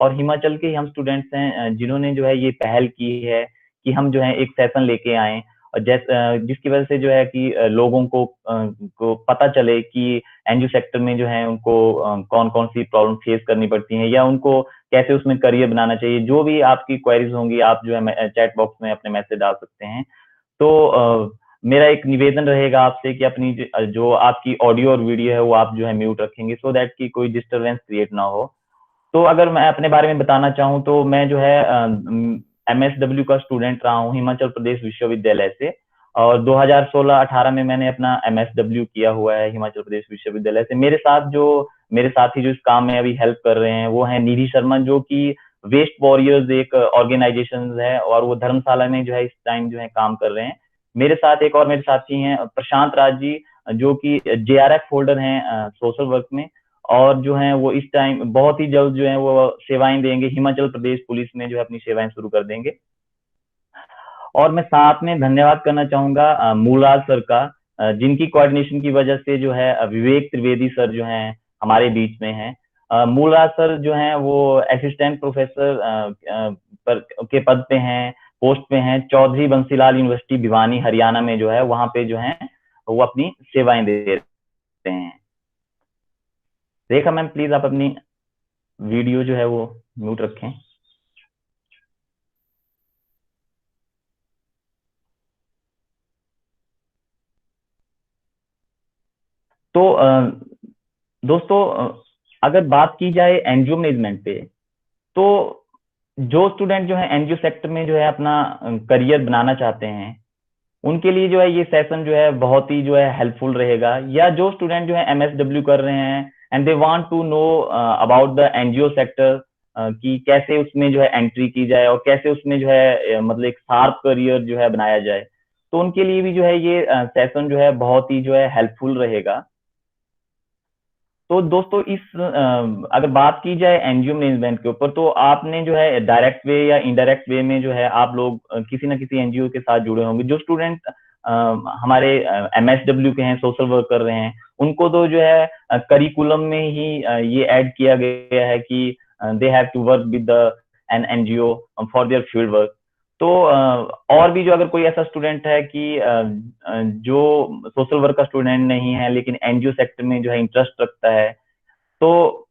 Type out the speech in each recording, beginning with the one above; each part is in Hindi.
और हिमाचल के ही हम स्टूडेंट्स हैं जिन्होंने जो है ये पहल की है कि हम जो है एक सेशन लेके आए, और जिसकी वजह से जो है कि लोगों को पता चले कि एनजीओ सेक्टर में जो है उनको कौन-कौन सी प्रॉब्लम फेस करनी पड़ती हैं, या उनको कैसे उसमें करियर बनाना चाहिए। जो भी आपकी क्वेरीज होंगी, आप जो है चैट बॉक्स में अपने मैसेज डाल सकते हैं। तो मेरा एक निवेदन रहेगा आपसे कि अपनी जो आपकी ऑडियो और वीडियो है वो आप जो है म्यूट रखेंगे, सो दैट कि कोई डिस्टरबेंस क्रिएट ना हो। तो अगर मैं अपने बारे में बताना चाहूँ तो मैं जो है एमएसडब्ल्यू का स्टूडेंट रहा हूँ हिमाचल प्रदेश विश्वविद्यालय से, और 2016-18 में मैंने अपना एमएसडब्ल्यू किया हुआ है हिमाचल प्रदेश विश्वविद्यालय से। मेरे साथी जो इस काम में अभी हेल्प कर रहे हैं वो हैं निधि शर्मा, जो कि वेस्ट वॉरियर्स एक ऑर्गेनाइजेशन है, और वो धर्मशाला में जो है इस टाइम जो है काम कर रहे हैं। मेरे साथ एक और मेरे साथी हैं प्रशांत राज जी, जो कि जेआरएफ होल्डर हैं सोशल वर्क में, और जो है वो इस टाइम बहुत ही जल्द जो है वो सेवाएं देंगे, हिमाचल प्रदेश पुलिस में जो है अपनी सेवाएं शुरू कर देंगे। और मैं साथ में धन्यवाद करना चाहूंगा मूलराज सर का, जिनकी कोऑर्डिनेशन की वजह से जो है विवेक त्रिवेदी सर जो हैं हमारे बीच में हैं। मूलराज सर जो हैं वो असिस्टेंट प्रोफेसर पर के पद पे हैं, पोस्ट पे हैं, चौधरी बंसीलाल यूनिवर्सिटी भिवानी हरियाणा में जो है वहां पे जो है वो अपनी सेवाएं दे रहे हैं। रेखा मैम, प्लीज आप अपनी वीडियो जो है वो म्यूट रखें। तो दोस्तों, अगर बात की जाए एनजीओ मैनेजमेंट पे, तो जो स्टूडेंट जो है एनजीओ सेक्टर में जो है अपना करियर बनाना चाहते हैं, उनके लिए जो है ये सेशन जो है बहुत ही जो है हेल्पफुल रहेगा। या जो स्टूडेंट जो है एमएसडब्ल्यू कर रहे हैं and they want to know about the NGO sector, कि कैसे उसमें जो है एंट्री की जाए और कैसे उसमें जो है मतलब एक शार्प करियर जो है बनाया जाए, तो उनके लिए भी जो है ये सेशन जो है बहुत ही जो है हेल्पफुल रहेगा। तो दोस्तों, अगर बात की जाए एनजीओ मैनेजमेंट के ऊपर, तो आपने जो है डायरेक्ट वे या इनडायरेक्ट वे में जो है आप लोग किसी ना किसी एनजीओ के साथ जुड़े होंगे। जो स्टूडेंट हमारे एमएसडब्ल्यू के हैं, सोशल वर्क कर रहे हैं, उनको तो जो है करिकुलम में ही ये ऐड किया गया है कि they have to work with an NGO for their field work. तो और भी जो अगर कोई ऐसा स्टूडेंट है कि जो सोशल वर्क का स्टूडेंट नहीं है लेकिन एनजीओ सेक्टर में जो है इंटरेस्ट रखता है, तो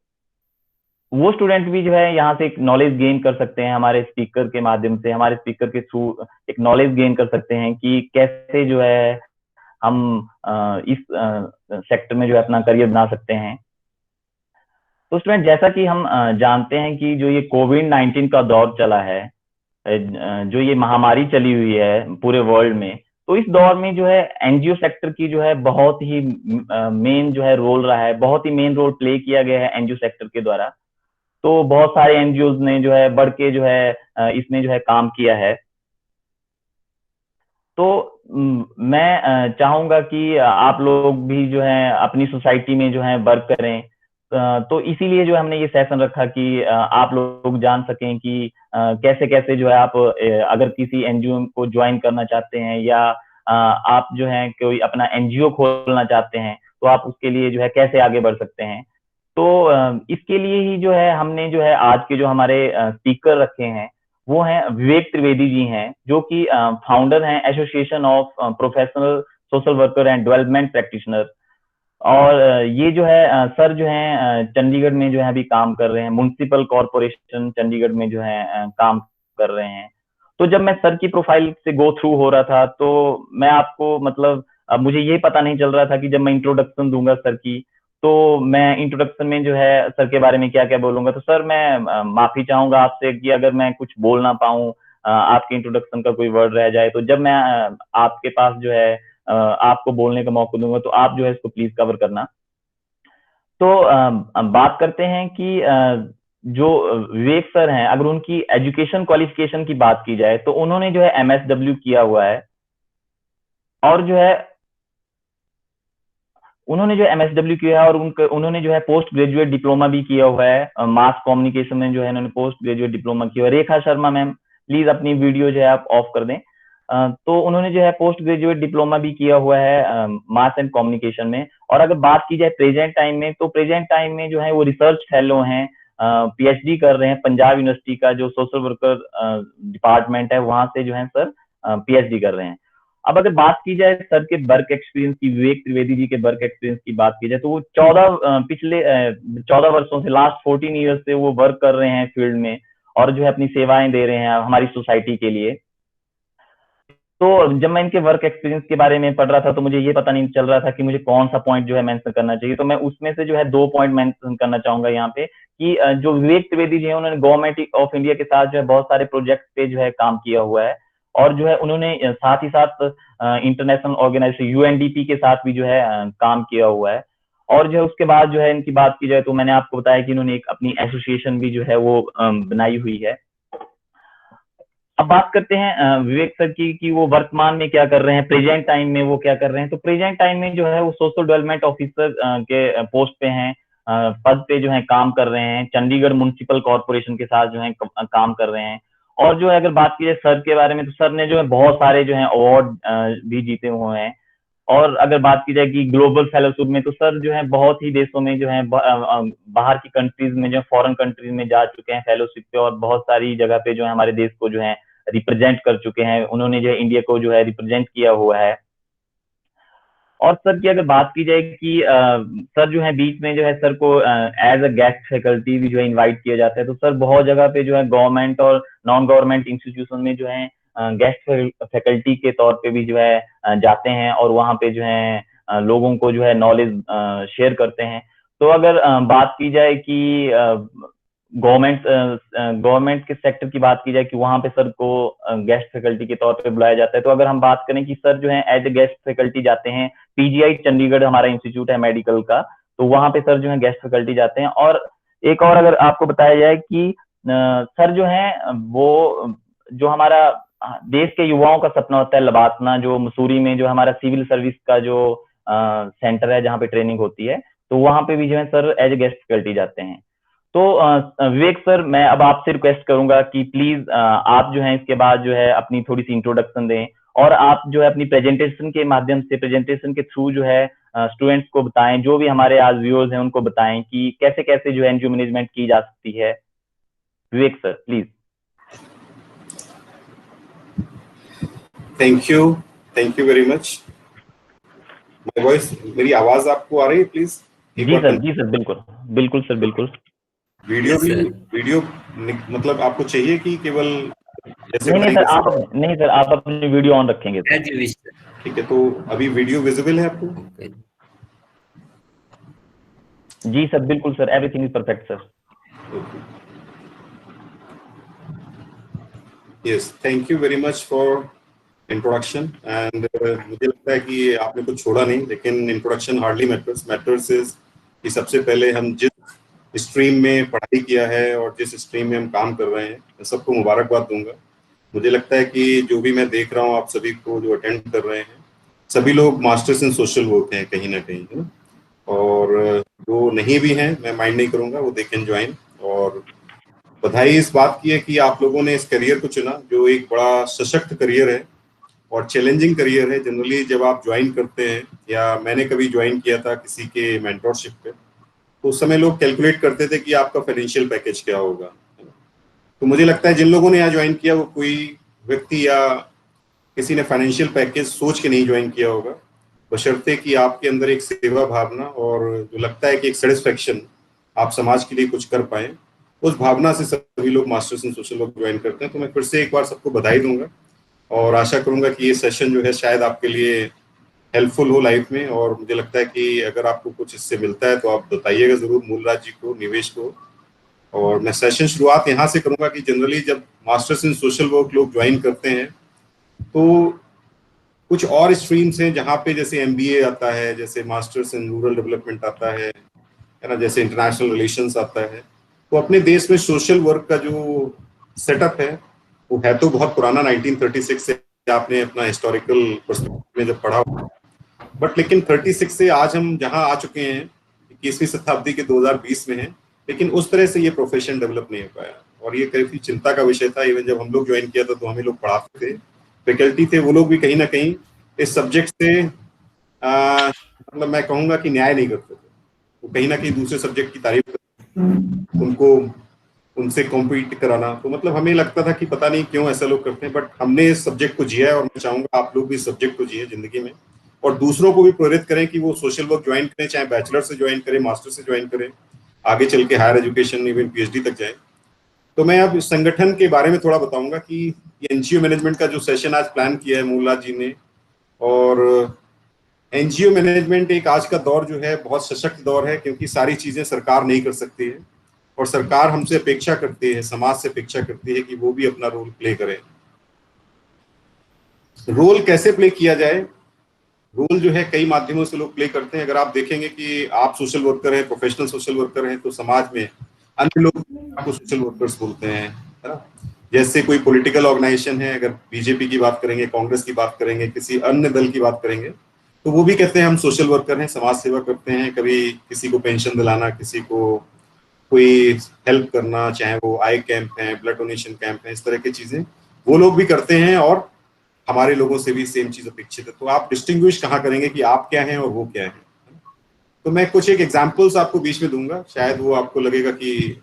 वो स्टूडेंट भी जो है यहाँ से एक नॉलेज गेन कर सकते हैं हमारे स्पीकर के माध्यम से, हमारे स्पीकर के थ्रू एक नॉलेज गेन कर सकते हैं कि कैसे जो है हम इस सेक्टर में जो है अपना करियर बना सकते हैं। तो स्टूडेंट, जैसा कि हम जानते हैं कि जो ये कोविड-19 का दौर चला है, जो ये महामारी चली हुई है पूरे वर्ल्ड में, तो इस दौर में जो है एनजीओ सेक्टर की जो है बहुत ही मेन जो है रोल रहा है, बहुत ही मेन रोल प्ले किया गया है एनजीओ सेक्टर के द्वारा। तो बहुत सारे एनजीओ ने जो है बढ़ के जो है इसमें जो है काम किया है। तो मैं चाहूंगा कि आप लोग भी जो है अपनी सोसाइटी में जो है वर्क करें। तो इसीलिए जो हमने ये सेशन रखा कि आप लोग जान सकें कि कैसे कैसे जो है आप अगर किसी एनजीओ को ज्वाइन करना चाहते हैं, या आप जो है कोई अपना एनजीओ खोलना चाहते हैं, तो आप उसके लिए जो है कैसे आगे बढ़ सकते हैं। तो इसके लिए ही जो है हमने जो है आज के जो हमारे स्पीकर रखे हैं वो हैं विवेक त्रिवेदी जी हैं, जो कि फाउंडर हैं association of professional social worker and development practitioner. और ये जो है सर जो है चंडीगढ़ में जो है अभी काम कर रहे हैं, म्युनिसिपल कॉरपोरेशन चंडीगढ़ में जो है काम कर रहे हैं। तो जब मैं सर की प्रोफाइल से गो थ्रू हो रहा था, तो मैं आपको मतलब मुझे ये पता नहीं चल रहा था कि जब मैं इंट्रोडक्शन दूंगा सर की, तो मैं इंट्रोडक्शन में जो है सर के बारे में क्या क्या बोलूंगा। तो सर, मैं माफी चाहूंगा आपसे कि अगर मैं कुछ बोल ना पाऊं, आपके इंट्रोडक्शन का कोई वर्ड रह जाए, तो जब मैं आपके पास जो है आपको बोलने का मौका दूंगा, तो आप जो है इसको प्लीज कवर करना। तो बात करते हैं कि जो विवेक सर हैं, अगर उनकी एजुकेशन क्वालिफिकेशन की बात की जाए, तो उन्होंने जो है एमएसडब्ल्यू किया हुआ है, और जो है उन्होंने जो एमएसडब्ल्यू किया है, और उन्होंने जो है पोस्ट ग्रेजुएट डिप्लोमा भी किया हुआ है मास कम्युनिकेशन में, जो है उन्होंने पोस्ट ग्रेजुएट डिप्लोमा किया हुआ है। रेखा शर्मा मैम, प्लीज अपनी वीडियो जो है आप ऑफ कर दें। तो उन्होंने जो है पोस्ट ग्रेजुएट डिप्लोमा भी किया हुआ है मास एंड कम्युनिकेशन में। और अगर बात की जाए प्रेजेंट टाइम में, तो प्रेजेंट टाइम में जो है वो रिसर्च फेलो हैं पीएचडी कर रहे हैं पंजाब यूनिवर्सिटी का जो सोशल वर्कर डिपार्टमेंट है, वहां से जो है सर पीएचडी कर रहे हैं। अब अगर बात की जाए सर के वर्क एक्सपीरियंस की, विवेक त्रिवेदी जी के वर्क एक्सपीरियंस की बात की जाए, तो वो 14 वर्षों से, लास्ट 14 ईयर्स से वो वर्क कर रहे हैं फील्ड में, और जो है अपनी सेवाएं दे रहे हैं हमारी सोसाइटी के लिए। तो जब मैं इनके वर्क एक्सपीरियंस के बारे में पढ़ रहा था, तो मुझे ये पता नहीं चल रहा था कि मुझे कौन सा पॉइंट जो है मेंशन करना चाहिए। तो मैं उसमें से जो है 2 पॉइंट मेंशन करना चाहूंगा यहाँ पे, कि जो विवेक त्रिवेदी जी हैं, उन्होंने गवर्नमेंट ऑफ इंडिया के साथ जो है बहुत सारे प्रोजेक्ट पे जो है काम किया हुआ है, और जो है उन्होंने साथ ही साथ इंटरनेशनल ऑर्गेनाइजेशन यूएनडीपी के साथ भी जो है काम किया हुआ है। और जो है उसके बाद जो है इनकी बात की जाए, तो मैंने आपको बताया कि इन्होंने एक अपनी एसोसिएशन भी जो है वो बनाई हुई है। अब बात करते हैं विवेक सर की, कि वो वर्तमान में क्या कर रहे हैं, प्रेजेंट टाइम में वो क्या कर रहे हैं। तो प्रेजेंट टाइम में जो है वो सोशल डेवलपमेंट ऑफिसर के पोस्ट पे हैं, पद पे जो है काम कर रहे हैं, चंडीगढ़ म्युनिसिपल कॉर्पोरेशन के साथ जो है काम कर रहे हैं। और जो है अगर बात की जाए सर के बारे में, तो सर ने जो है बहुत सारे जो है अवार्ड भी जीते हुए हैं। और अगर बात की जाए कि ग्लोबल फेलोशिप में, तो सर जो है बहुत ही देशों में जो है बाहर की कंट्रीज में, जो फॉरेन कंट्रीज में जा चुके हैं फेलोशिप पे, और बहुत सारी जगह पे जो है हमारे देश को जो है रिप्रेजेंट कर चुके हैं। उन्होंने जो है इंडिया को जो है रिप्रेजेंट किया हुआ है। और सर की अगर बात की जाए कि सर जो है बीच में जो है सर को एज अ गेस्ट फैकल्टी भी जो है इनवाइट किया जाता है। तो सर बहुत जगह पे जो है गवर्नमेंट और नॉन गवर्नमेंट इंस्टीट्यूशन में जो है गेस्ट फैकल्टी के तौर पे भी जो है जाते हैं, और वहाँ पे जो है लोगों को जो है नॉलेज शेयर करते हैं। तो अगर बात की जाए कि गवर्नमेंट के सेक्टर की बात की जाए, कि वहां पे सर को गेस्ट फैकल्टी के तौर पे बुलाया जाता है। तो अगर हम बात करें कि सर जो है एज ए गेस्ट फैकल्टी जाते हैं, पीजीआई चंडीगढ़ हमारा इंस्टीट्यूट है मेडिकल का, तो वहां पे सर जो है गेस्ट फैकल्टी जाते हैं। और एक और अगर आपको बताया जाए कि सर जो है वो, जो हमारा देश के युवाओं का सपना होता है लबातना, जो मसूरी में जो हमारा सिविल सर्विस का जो सेंटर है जहाँ पे ट्रेनिंग होती है, तो वहां पे भी जो है sir as a guest faculty जाते हैं। तो विवेक सर, मैं अब आपसे रिक्वेस्ट करूंगा कि प्लीज आप जो है इसके बाद जो है अपनी थोड़ी सी इंट्रोडक्शन दें, और आप जो है अपनी प्रेजेंटेशन के माध्यम से, प्रेजेंटेशन के थ्रू जो है स्टूडेंट्स को बताएं, जो भी हमारे आज व्यूअर्स हैं उनको बताएं कि कैसे कैसे जो है एनजीओ मैनेजमेंट की जा सकती है। Vivek sir please. Thank you very much. My voice, मेरी आवाज आपको आ रही है? प्लीज जी सर, बिल्कुल बिल्कुल सर, बिल्कुल। वीडियो मतलब आपको चाहिए कि केवल जैसे नहीं सर, आप अपनी वीडियो ऑन रखेंगे सर। ठीक है, तो अभी वीडियो विजिबल है आपको? जी सर, बिल्कुल sir, everything is perfect sir. Yes, thank you very much for introduction. And मुझे लगता है कि आपने कुछ छोड़ा नहीं, लेकिन इंट्रोडक्शन हार्डली मैटर्स इज कि सबसे पहले हम जिस स्ट्रीम में पढ़ाई किया है और जिस स्ट्रीम में हम काम कर रहे हैं, मैं सबको मुबारकबाद दूंगा। मुझे लगता है कि जो भी मैं देख रहा हूँ आप सभी को जो अटेंड कर रहे हैं, सभी लोग मास्टर्स इन सोशल वर्क हैं कहीं ना कहीं, है ना। और जो नहीं भी हैं, मैं माइंड नहीं करूंगा, वो दे कैन ज्वाइन। और बधाई इस बात की है कि आप लोगों ने इस करियर को चुना, जो एक बड़ा सशक्त करियर है और चैलेंजिंग करियर है। जनरली जब आप ज्वाइन करते हैं, या मैंने कभी ज्वाइन किया था किसी के मेंटोरशिप पे, तो उस समय लोग कैलकुलेट करते थे कि आपका फाइनेंशियल पैकेज क्या होगा। तो मुझे लगता है जिन लोगों ने यहाँ ज्वाइन किया, वो कोई व्यक्ति या किसी ने फाइनेंशियल पैकेज सोच के नहीं ज्वाइन किया होगा, बशर्ते कि आपके अंदर एक सेवा भावना और जो लगता है कि एक सेटिस्फेक्शन आप समाज के लिए कुछ कर पाए, उस भावना से सभी लोग masters in social work join करते हैं। तो मैं फिर से एक बार सबको बधाई दूंगा और आशा करूंगा कि ये सेशन जो है शायद आपके लिए हेल्पफुल हो लाइफ में। और मुझे लगता है कि अगर आपको कुछ इससे मिलता है तो आप बताइएगा जरूर मूलराज जी को, निवेश को। और मैं सेशन शुरुआत यहाँ से करूंगा कि जनरली जब मास्टर्स इन सोशल वर्क लोग ज्वाइन करते हैं, तो कुछ और स्ट्रीम्स हैं जहाँ पे जैसे एमबीए आता है, जैसे मास्टर्स इन रूरल डेवलपमेंट आता है ना, जैसे इंटरनेशनल रिलेशंस आता है। तो अपने देश में सोशल वर्क का जो सेटअप है वो है तो बहुत पुराना, 1936 से आपने अपना हिस्टोरिकल पर्सपेक्टिव में जब पढ़ा, बट लेकिन 36 से आज हम जहाँ आ चुके हैं 21वीं शताब्दी के 2020 में हैं, लेकिन उस तरह से ये प्रोफेशन डेवलप नहीं हो पाया। और ये काफी चिंता का विषय था। इवन जब हम लोग ज्वाइन किया था तो हमें लोग पढ़ाते थे, फैकल्टी थे, वो लोग भी कहीं ना कहीं इस सब्जेक्ट से मतलब मैं कहूँगा कि न्याय नहीं करते थे, वो कहीं ना कहीं दूसरे सब्जेक्ट की तारीफ करते थे। उनको उनसे कॉम्पीट कराना। तो मतलब हमें लगता था कि पता नहीं क्यों ऐसा लोग करते हैं, बट हमने इस सब्जेक्ट को जिया है और मैं चाहूंगा आप लोग भी इस सब्जेक्ट को जिए जिंदगी में, और दूसरों को भी प्रेरित करें कि वो सोशल वर्क ज्वाइन करें, चाहे बैचलर से ज्वाइन करें, मास्टर से ज्वाइन करें, आगे चल के हायर एजुकेशन इवन पीएचडी तक जाए। तो मैं अब इस संगठन के बारे में थोड़ा बताऊंगा कि एनजीओ मैनेजमेंट का जो सेशन आज प्लान किया है मूलराज जी ने, और एनजीओ मैनेजमेंट एक आज का दौर जो है बहुत सशक्त दौर है, क्योंकि सारी चीजें सरकार नहीं कर सकती है, और सरकार हमसे अपेक्षा करती है, समाज से अपेक्षा करती है कि वो भी अपना रोल प्ले करे। रोल कैसे प्ले किया जाए? रोल जो है कई माध्यमों से लोग प्ले करते हैं। अगर आप देखेंगे कि आप सोशल वर्कर हैं, प्रोफेशनल सोशल वर्कर हैं, तो समाज में अन्य लोग आपको सोशल वर्कर्स बोलते हैं, है ना। जैसे कोई पॉलिटिकल ऑर्गेनाइजेशन है, अगर बीजेपी की बात करेंगे, कांग्रेस की बात करेंगे, किसी अन्य दल की बात करेंगे, तो वो भी कहते हैं हम सोशल वर्कर हैं, समाज सेवा करते हैं, कभी किसी को पेंशन दिलाना, किसी को कोई हेल्प करना, चाहे वो आई कैंप है, ब्लड डोनेशन कैंप है, इस तरह की चीजें वो लोग भी करते हैं, और हमारे लोगों से भी सेम चीज अपेक्षित है। तो आप डिस्टिंग्विश कहाँ करेंगे कि आप क्या हैं और वो क्या है? तो मैं कुछ एक एग्जांपल्स आपको बीच में दूंगा, शायद वो आपको लगेगा कि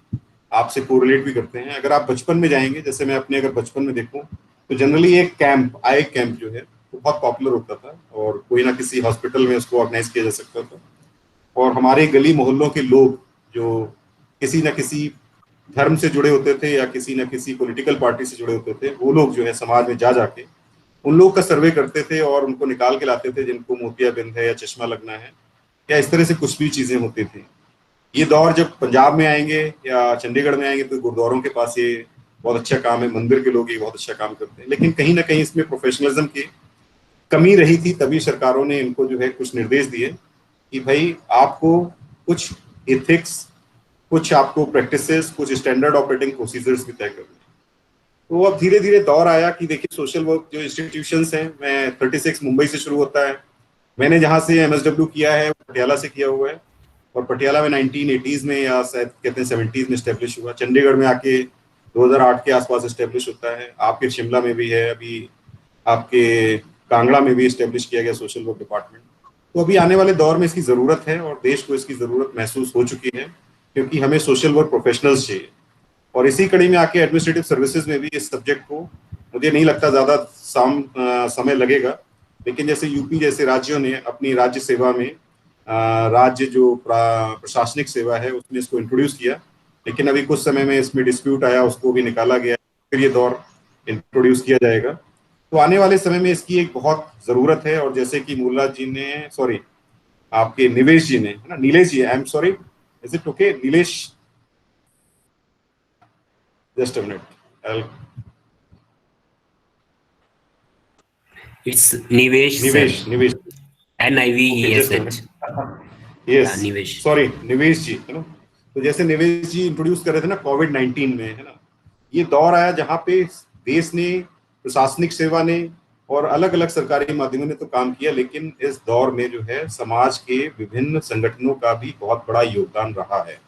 आपसे कोरिलेट भी करते हैं। अगर आप बचपन में जाएंगे, जैसे मैं अपने अगर बचपन में देखूं, तो जनरली एक कैंप, आई कैंप जो है वो बहुत पॉपुलर होता था, और कोई ना किसी हॉस्पिटल में उसको ऑर्गेनाइज किया जा सकता था, और हमारे गली मोहल्लों के लोग जो किसी न किसी धर्म से जुड़े होते थे या किसी न किसी पॉलिटिकल पार्टी से जुड़े होते थे, वो लोग जो है समाज में जा जाके उन लोग का सर्वे करते थे और उनको निकाल के लाते थे जिनको मोतियाबिंद है या चश्मा लगना है या इस तरह से कुछ भी चीजें होती थी। ये दौर जब पंजाब में आएंगे या चंडीगढ़ में आएंगे, तो गुरुद्वारों के पास ये बहुत अच्छा काम है, मंदिर के लोग ये बहुत अच्छा काम करते हैं, लेकिन कहीं ना कहीं इसमें प्रोफेशनलिज्म की कमी रही थी। तभी सरकारों ने इनको जो है कुछ निर्देश दिए कि भाई आपको कुछ एथिक्स, कुछ आपको प्रैक्टिसेस, कुछ स्टैंडर्ड ऑपरेटिंग प्रोसीजर्स भी तय करने। तो अब धीरे धीरे दौर आया कि देखिए सोशल वर्क जो इंस्टीट्यूशंस हैं, मैं 36 मुंबई से शुरू होता है, मैंने जहाँ से एमएसडब्ल्यू किया है पटियाला से किया हुआ है, और पटियाला में 1980s में या शायद कहते हैं 70s में स्टैब्लिश हुआ। चंडीगढ़ में आके 2008 के आसपास स्टैब्लिश होता है, आपके शिमला में भी है, अभी आपके कांगड़ा में भी स्टैब्लिश किया गया सोशल वर्क डिपार्टमेंट। तो अभी आने वाले दौर में इसकी जरूरत है, और देश को इसकी जरूरत महसूस हो चुकी है, क्योंकि हमें सोशल वर्क प्रोफेशनल्स चाहिए। और इसी कड़ी में आके एडमिनिस्ट्रेटिव सर्विसेज में भी इस सब्जेक्ट को मुझे नहीं लगता ज्यादा समय लगेगा, लेकिन जैसे यूपी जैसे राज्यों ने अपनी राज्य सेवा में राज्य जो प्रशासनिक सेवा है उसमें इसको इंट्रोड्यूस किया, लेकिन अभी कुछ समय में इसमें डिस्प्यूट आया, उसको भी निकाला गया, फिर ये दौर इंट्रोड्यूस किया जाएगा। तो आने वाले समय में इसकी एक बहुत जरूरत है। और जैसे कि मूलराज जी ने, सॉरी आपके निवेश जी ने, है ना, Nilesh ji, I am sorry, is it okay Nilesh? Just a minute, It's Nivesh sir. Nivesh NIVESH. Yes, Nivesh. Sorry Nivesh ji, है ना। तो जैसे निवेश जी इंट्रोड्यूस कर रहे थे ना कोविड-19 में, है ना, ये दौर आया जहाँ पे देश ने, प्रशासनिक सेवा ने और अलग अलग सरकारी माध्यमों ने तो काम किया, लेकिन इस दौर में जो है समाज के विभिन्न संगठनों का भी बहुत बड़ा योगदान रहा है,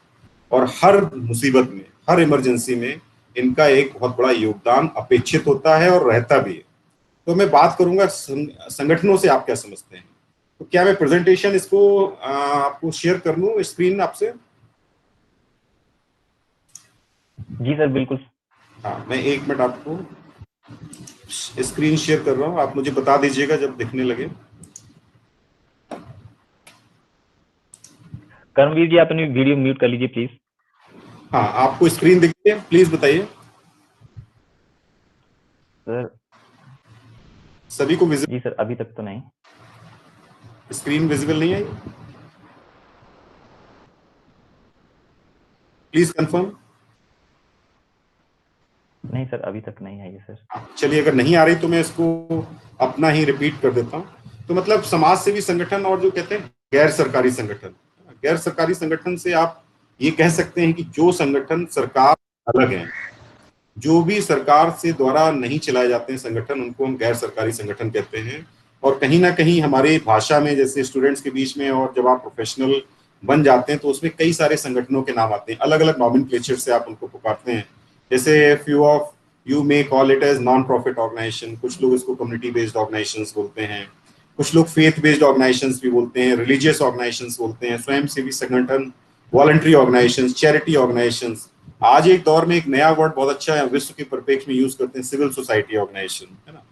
और हर मुसीबत में, हर इमरजेंसी में इनका एक बहुत बड़ा योगदान अपेक्षित होता है और रहता भी है। तो मैं बात करूंगा संगठनों से आप क्या समझते हैं। तो क्या मैं प्रेजेंटेशन इसको आपको शेयर कर लूं स्क्रीन आपसे? जी सर बिल्कुल। हाँ, मैं 1 मिनट आपको स्क्रीन शेयर कर रहा हूँ, आप मुझे बता दीजिएगा जब दिखने लगे। कर्मवीर जी अपनी वीडियो म्यूट कर लीजिए प्लीज। हाँ, आपको स्क्रीन दिख रही है, प्लीज बताइए। सर सभी को विजिबल? जी सर अभी तक तो नहीं। स्क्रीन विजिबल नहीं आई? Please confirm. नहीं सर अभी तक नहीं आई है सर। चलिए, अगर नहीं आ रही तो मैं इसको अपना ही रिपीट कर देता हूँ। तो मतलब समाज सेवी संगठन और जो कहते हैं गैर सरकारी संगठन, गैर सरकारी संगठन से आप ये कह सकते हैं कि जो संगठन सरकार अलग है, जो भी सरकार से द्वारा नहीं चलाए जाते हैं संगठन, उनको हम गैर सरकारी संगठन कहते हैं। और कहीं ना कहीं हमारे भाषा में, जैसे स्टूडेंट्स के बीच में, और जब आप प्रोफेशनल बन जाते हैं तो उसमें कई सारे संगठनों के नाम आते हैं, अलग अलग नॉमेनक्लेचर से आप उनको पुकारते हैं। जैसे few of you may call it as non profit organisation, कुछ लोग इसको कम्युनिटी बेस्ड ऑर्गेनाइजेशंस बोलते हैं, कुछ लोग फेथ बेस्ड ऑर्गेनाइजेशंस भी बोलते हैं, रिलीजियस ऑर्गेनाइजेशंस बोलते हैं, स्वयं सेवी संगठन वॉलंटरी ऑर्गेनाइजेशंस, चैरिटी ऑर्गेनाइजेशंस। आज एक दौर में एक नया वर्ड बहुत अच्छा है, विश्व के परिप्रेक्ष्य में यूज करते हैं, सिविल सोसाइटी ऑर्गेनाइजेशन, है ना।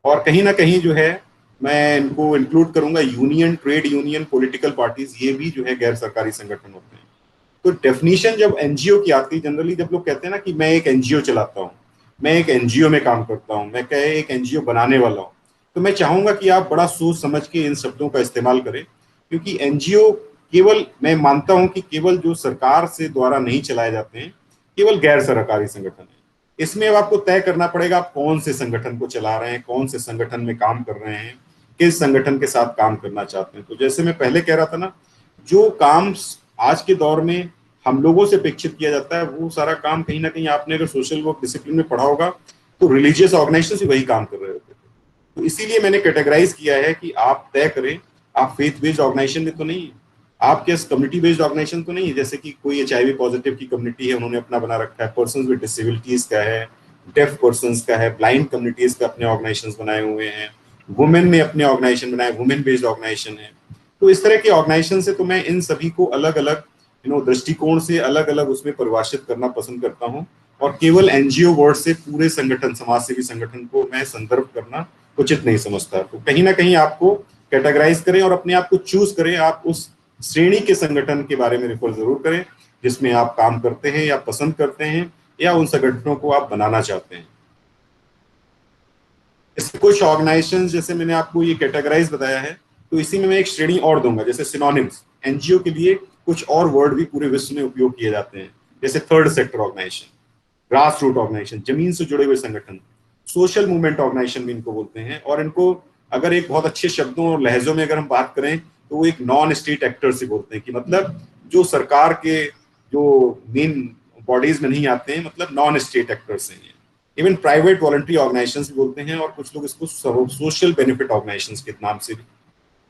और कहीं ना कहीं जो है मैं इनको इंक्लूड करूंगा, union, trade union, political parties, ये भी जो है गैर सरकारी संगठन होते हैं। तो डेफिनेशन जब एनजीओ की आती है, जनरली जब लोग कहते हैं ना कि मैं एक एनजीओ चलाता हूँ, मैं एक एनजीओ में काम करता हूँ, मैं कहे एक एनजीओ बनाने वाला हूँ, तो मैं चाहूंगा कि आप बड़ा सोच समझ के इन शब्दों का इस्तेमाल करें, क्योंकि एनजीओ केवल, मैं मानता हूं कि केवल जो सरकार से द्वारा नहीं चलाए जाते हैं, केवल गैर सरकारी संगठन है। इसमें अब आपको तय करना पड़ेगा आप कौन से संगठन को चला रहे हैं, कौन से संगठन में काम कर रहे हैं, किस संगठन के साथ काम करना चाहते हैं। तो जैसे मैं पहले कह रहा था ना, जो काम आज के दौर में हम लोगों से अपेक्षित किया जाता है, वो सारा काम कहीं ना कहीं आपने अगर सोशल वर्क डिसिप्लिन में पढ़ा होगा तो रिलीजियस ऑर्गेनाइजेशन से वही काम कर रहे होते थे। तो इसीलिए मैंने कैटेगराइज किया है कि आप तय करें, आप फेथ बेस्ड ऑर्गेनाइजेशन में तो नहीं है, आप क्या कम्युनिटी बेस्ड ऑर्गेनाइजेशन तो नहीं है, जैसे कि कोई HIV पॉजिटिव की कम्युनिटी है, उन्होंने अपना बना रखा है, पर्संस विद डिसेबिलिटीज का है, डेफ पर्संस का है, ब्लाइंड कम्युनिटीज का अपने ऑर्गेनाइजेशंस बनाए हुए हैं, वुमेन ने अपने ऑर्गेनाइजेशन बनाए, वुमेन बेस्ड ऑर्गेनाइजेशन है। तो इस तरह के ऑर्गेनाइजेशन से तो मैं इन सभी को अलग अलग दृष्टिकोण से अलग अलग उसमें परिभाषित करना पसंद करता हूँ, और केवल एनजीओ वर्ड से पूरे संगठन, समाज सेवी संगठन को मैं संदर्भ करना उचित नहीं समझता। तो कहीं ना कहीं आपको कैटेगराइज करें और अपने आप को चूज करें, आप उस श्रेणी के संगठन के बारे में रिफर जरूर करें जिसमें आप काम करते हैं या पसंद करते हैं, या उन संगठनों को आप बनाना चाहते हैं। इसके कुछ ऑर्गेनाइजेशन, जैसे मैंने आपको ये कैटेगराइज बताया है, तो इसी में मैं एक श्रेणी और दूंगा, जैसे सिनोनिम्स। एनजीओ के लिए कुछ और वर्ड भी पूरे विश्व में उपयोग किए जाते हैं, जैसे third sector organisation, grass root organisation, जमीन से जुड़े हुए संगठन, सोशल मूवमेंट ऑर्गेनाइजेशन भी इनको बोलते हैं। और इनको अगर एक बहुत अच्छे शब्दों और लहजों में अगर हम बात करें तो वो एक नॉन स्टेट एक्टर से बोलते हैं, कि मतलब जो सरकार के जो मेन बॉडीज में नहीं आते हैं, मतलब नॉन स्टेट एक्टर्स हैं। इवन प्राइवेट वॉलंटरी ऑर्गेनाइजेशंस भी बोलते हैं, और कुछ लोग इसको सोशल बेनिफिट ऑर्गेनाइजेशंस के नाम से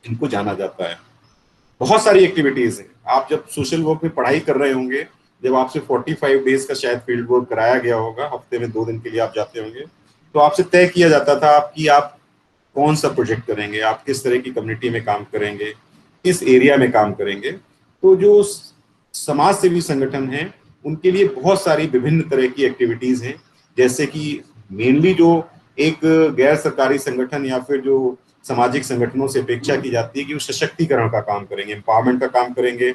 इनको जाना जाता है। बहुत सारी एक्टिविटीज हैं। आप जब सोशल वर्क में पढ़ाई कर रहे होंगे, जब आपसे 45 डेज का शायद फील्ड वर्क कराया गया होगा, हफ्ते में 2 दिन के लिए आप जाते होंगे, तो आपसे तय किया जाता था कि आप कौन सा प्रोजेक्ट करेंगे, आप किस तरह की कम्युनिटी में काम करेंगे, किस एरिया में काम करेंगे। तो जो समाज सेवी संगठन हैं उनके लिए बहुत सारी विभिन्न तरह की एक्टिविटीज हैं, जैसे कि मेनली जो एक गैर सरकारी संगठन या फिर जो सामाजिक संगठनों से अपेक्षा की जाती है कि वो सशक्तिकरण का काम करेंगे, एम्पावरमेंट का काम करेंगे,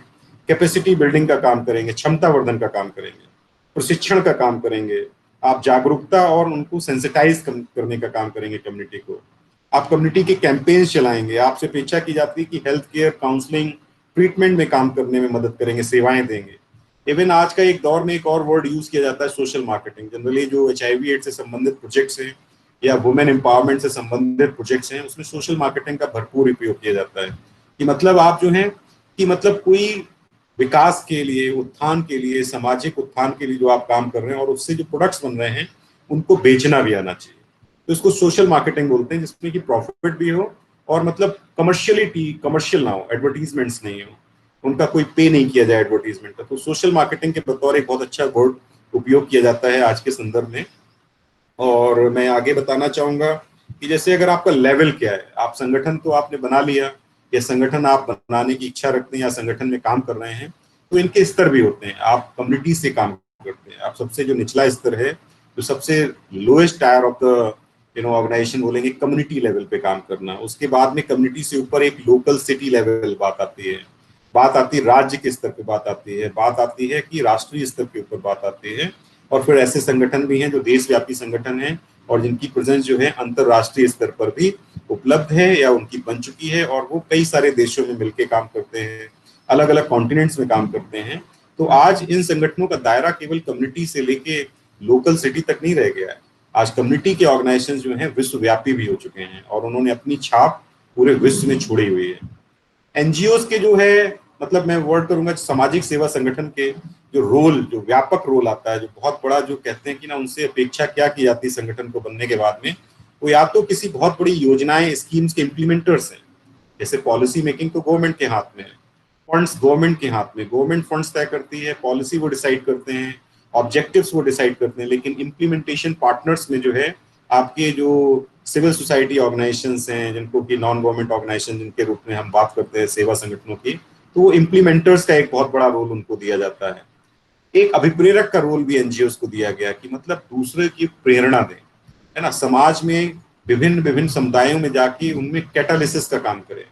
कैपेसिटी बिल्डिंग का काम करेंगे, क्षमता वर्धन का काम करेंगे, प्रशिक्षण का काम करेंगे, आप जागरूकता और उनको सेंसिटाइज करने का काम करेंगे कम्युनिटी को, आप कम्युनिटी के कैंपेन्स चलाएंगे, आपसे अपेक्षा की जाती है कि हेल्थ केयर, काउंसलिंग, ट्रीटमेंट में काम करने में मदद करेंगे, सेवाएं देंगे। इवन आज का एक दौर में एक और वर्ड यूज किया जाता है, सोशल मार्केटिंग। जनरली जो HIV एड्स से संबंधित प्रोजेक्ट्स हैं या वुमेन एम्पावरमेंट से संबंधित प्रोजेक्ट्स हैं, उसमें सोशल मार्केटिंग का भरपूर उपयोग किया जाता है, कि मतलब आप जो है कि मतलब कोई विकास के लिए, उत्थान के लिए, सामाजिक उत्थान के लिए जो आप काम कर रहे हैं और उससे जो प्रोडक्ट्स बन रहे हैं उनको बेचना भी आना चाहिए। तो इसको सोशल मार्केटिंग बोलते हैं, जिसमें कि प्रॉफिट भी हो और मतलब कमर्शियल ना हो, एडवर्टीजमेंट्स नहीं हो, उनका कोई पे नहीं किया जाए एडवर्टीजमेंट का। तो सोशल मार्केटिंग के बतौर एक बहुत अच्छा वर्ड उपयोग किया जाता है आज के संदर्भ में। और मैं आगे बताना चाहूंगा कि जैसे अगर आपका लेवल क्या है, आप संगठन तो आपने बना लिया, या संगठन आप बनाने की इच्छा रखते हैं या संगठन में काम कर रहे हैं, तो इनके स्तर भी होते हैं। आप कम्युनिटी से काम करते हैं, आप सबसे जो निचला स्तर है, जो सबसे lowest tier of the organisation बोलेंगे, कम्युनिटी लेवल पे काम करना। उसके बाद में कम्युनिटी से ऊपर एक लोकल सिटी लेवल बात आती है, बात आती है राज्य के स्तर पे, बात आती है, बात आती है कि राष्ट्रीय स्तर के ऊपर बात आती है। और फिर ऐसे संगठन भी हैं जो देशव्यापी संगठन हैं और जिनकी प्रेजेंस जो है अंतरराष्ट्रीय स्तर पर भी उपलब्ध है या उनकी बन चुकी है, और वो कई सारे देशों में मिलकर काम करते हैं, अलग अलग कॉन्टिनेंट्स में काम करते हैं। तो आज इन संगठनों का दायरा केवल कम्युनिटी से लेके लोकल सिटी तक नहीं रह गया है। आज कम्युनिटी के ऑर्गेनाइजेशन जो हैं विश्वव्यापी भी हो चुके हैं और उन्होंने अपनी छाप पूरे विश्व में छोड़ी हुई है। एनजीओ के जो है, मतलब मैं वर्ड करूंगा सामाजिक सेवा संगठन के जो रोल, जो व्यापक रोल आता है, जो बहुत बड़ा, जो कहते हैं कि ना उनसे अपेक्षा क्या की जाती है संगठन को बनने के बाद में, वो या तो किसी बहुत बड़ी योजनाएं, स्कीम्स के इम्प्लीमेंटर्स हैं। जैसे पॉलिसी मेकिंग तो गवर्नमेंट के हाथ में है, फंड्स गवर्नमेंट के हाथ में, गवर्नमेंट फंड्स तय करती है, पॉलिसी वो डिसाइड करते हैं, ऑब्जेक्टिव्स वो डिसाइड करते हैं। लेकिन इम्प्लीमेंटेशन पार्टनर्स में जो है आपके जो सिविल सोसाइटी ऑर्गेनाइजेशंस हैं, जिनको कि नॉन गवर्नमेंट ऑर्गेनाइजेशन जिनके रूप में हम बात करते हैं सेवा संगठनों की, तो इम्प्लीमेंटर्स का एक बहुत बड़ा रोल उनको दिया जाता है। एक अभिप्रेरक का रोल भी एनजीओ को दिया गया कि मतलब दूसरे की प्रेरणा दें, है ना, समाज में विभिन्न विभिन्न समुदायों में जाके उनमें कैटालिसिस का काम करें,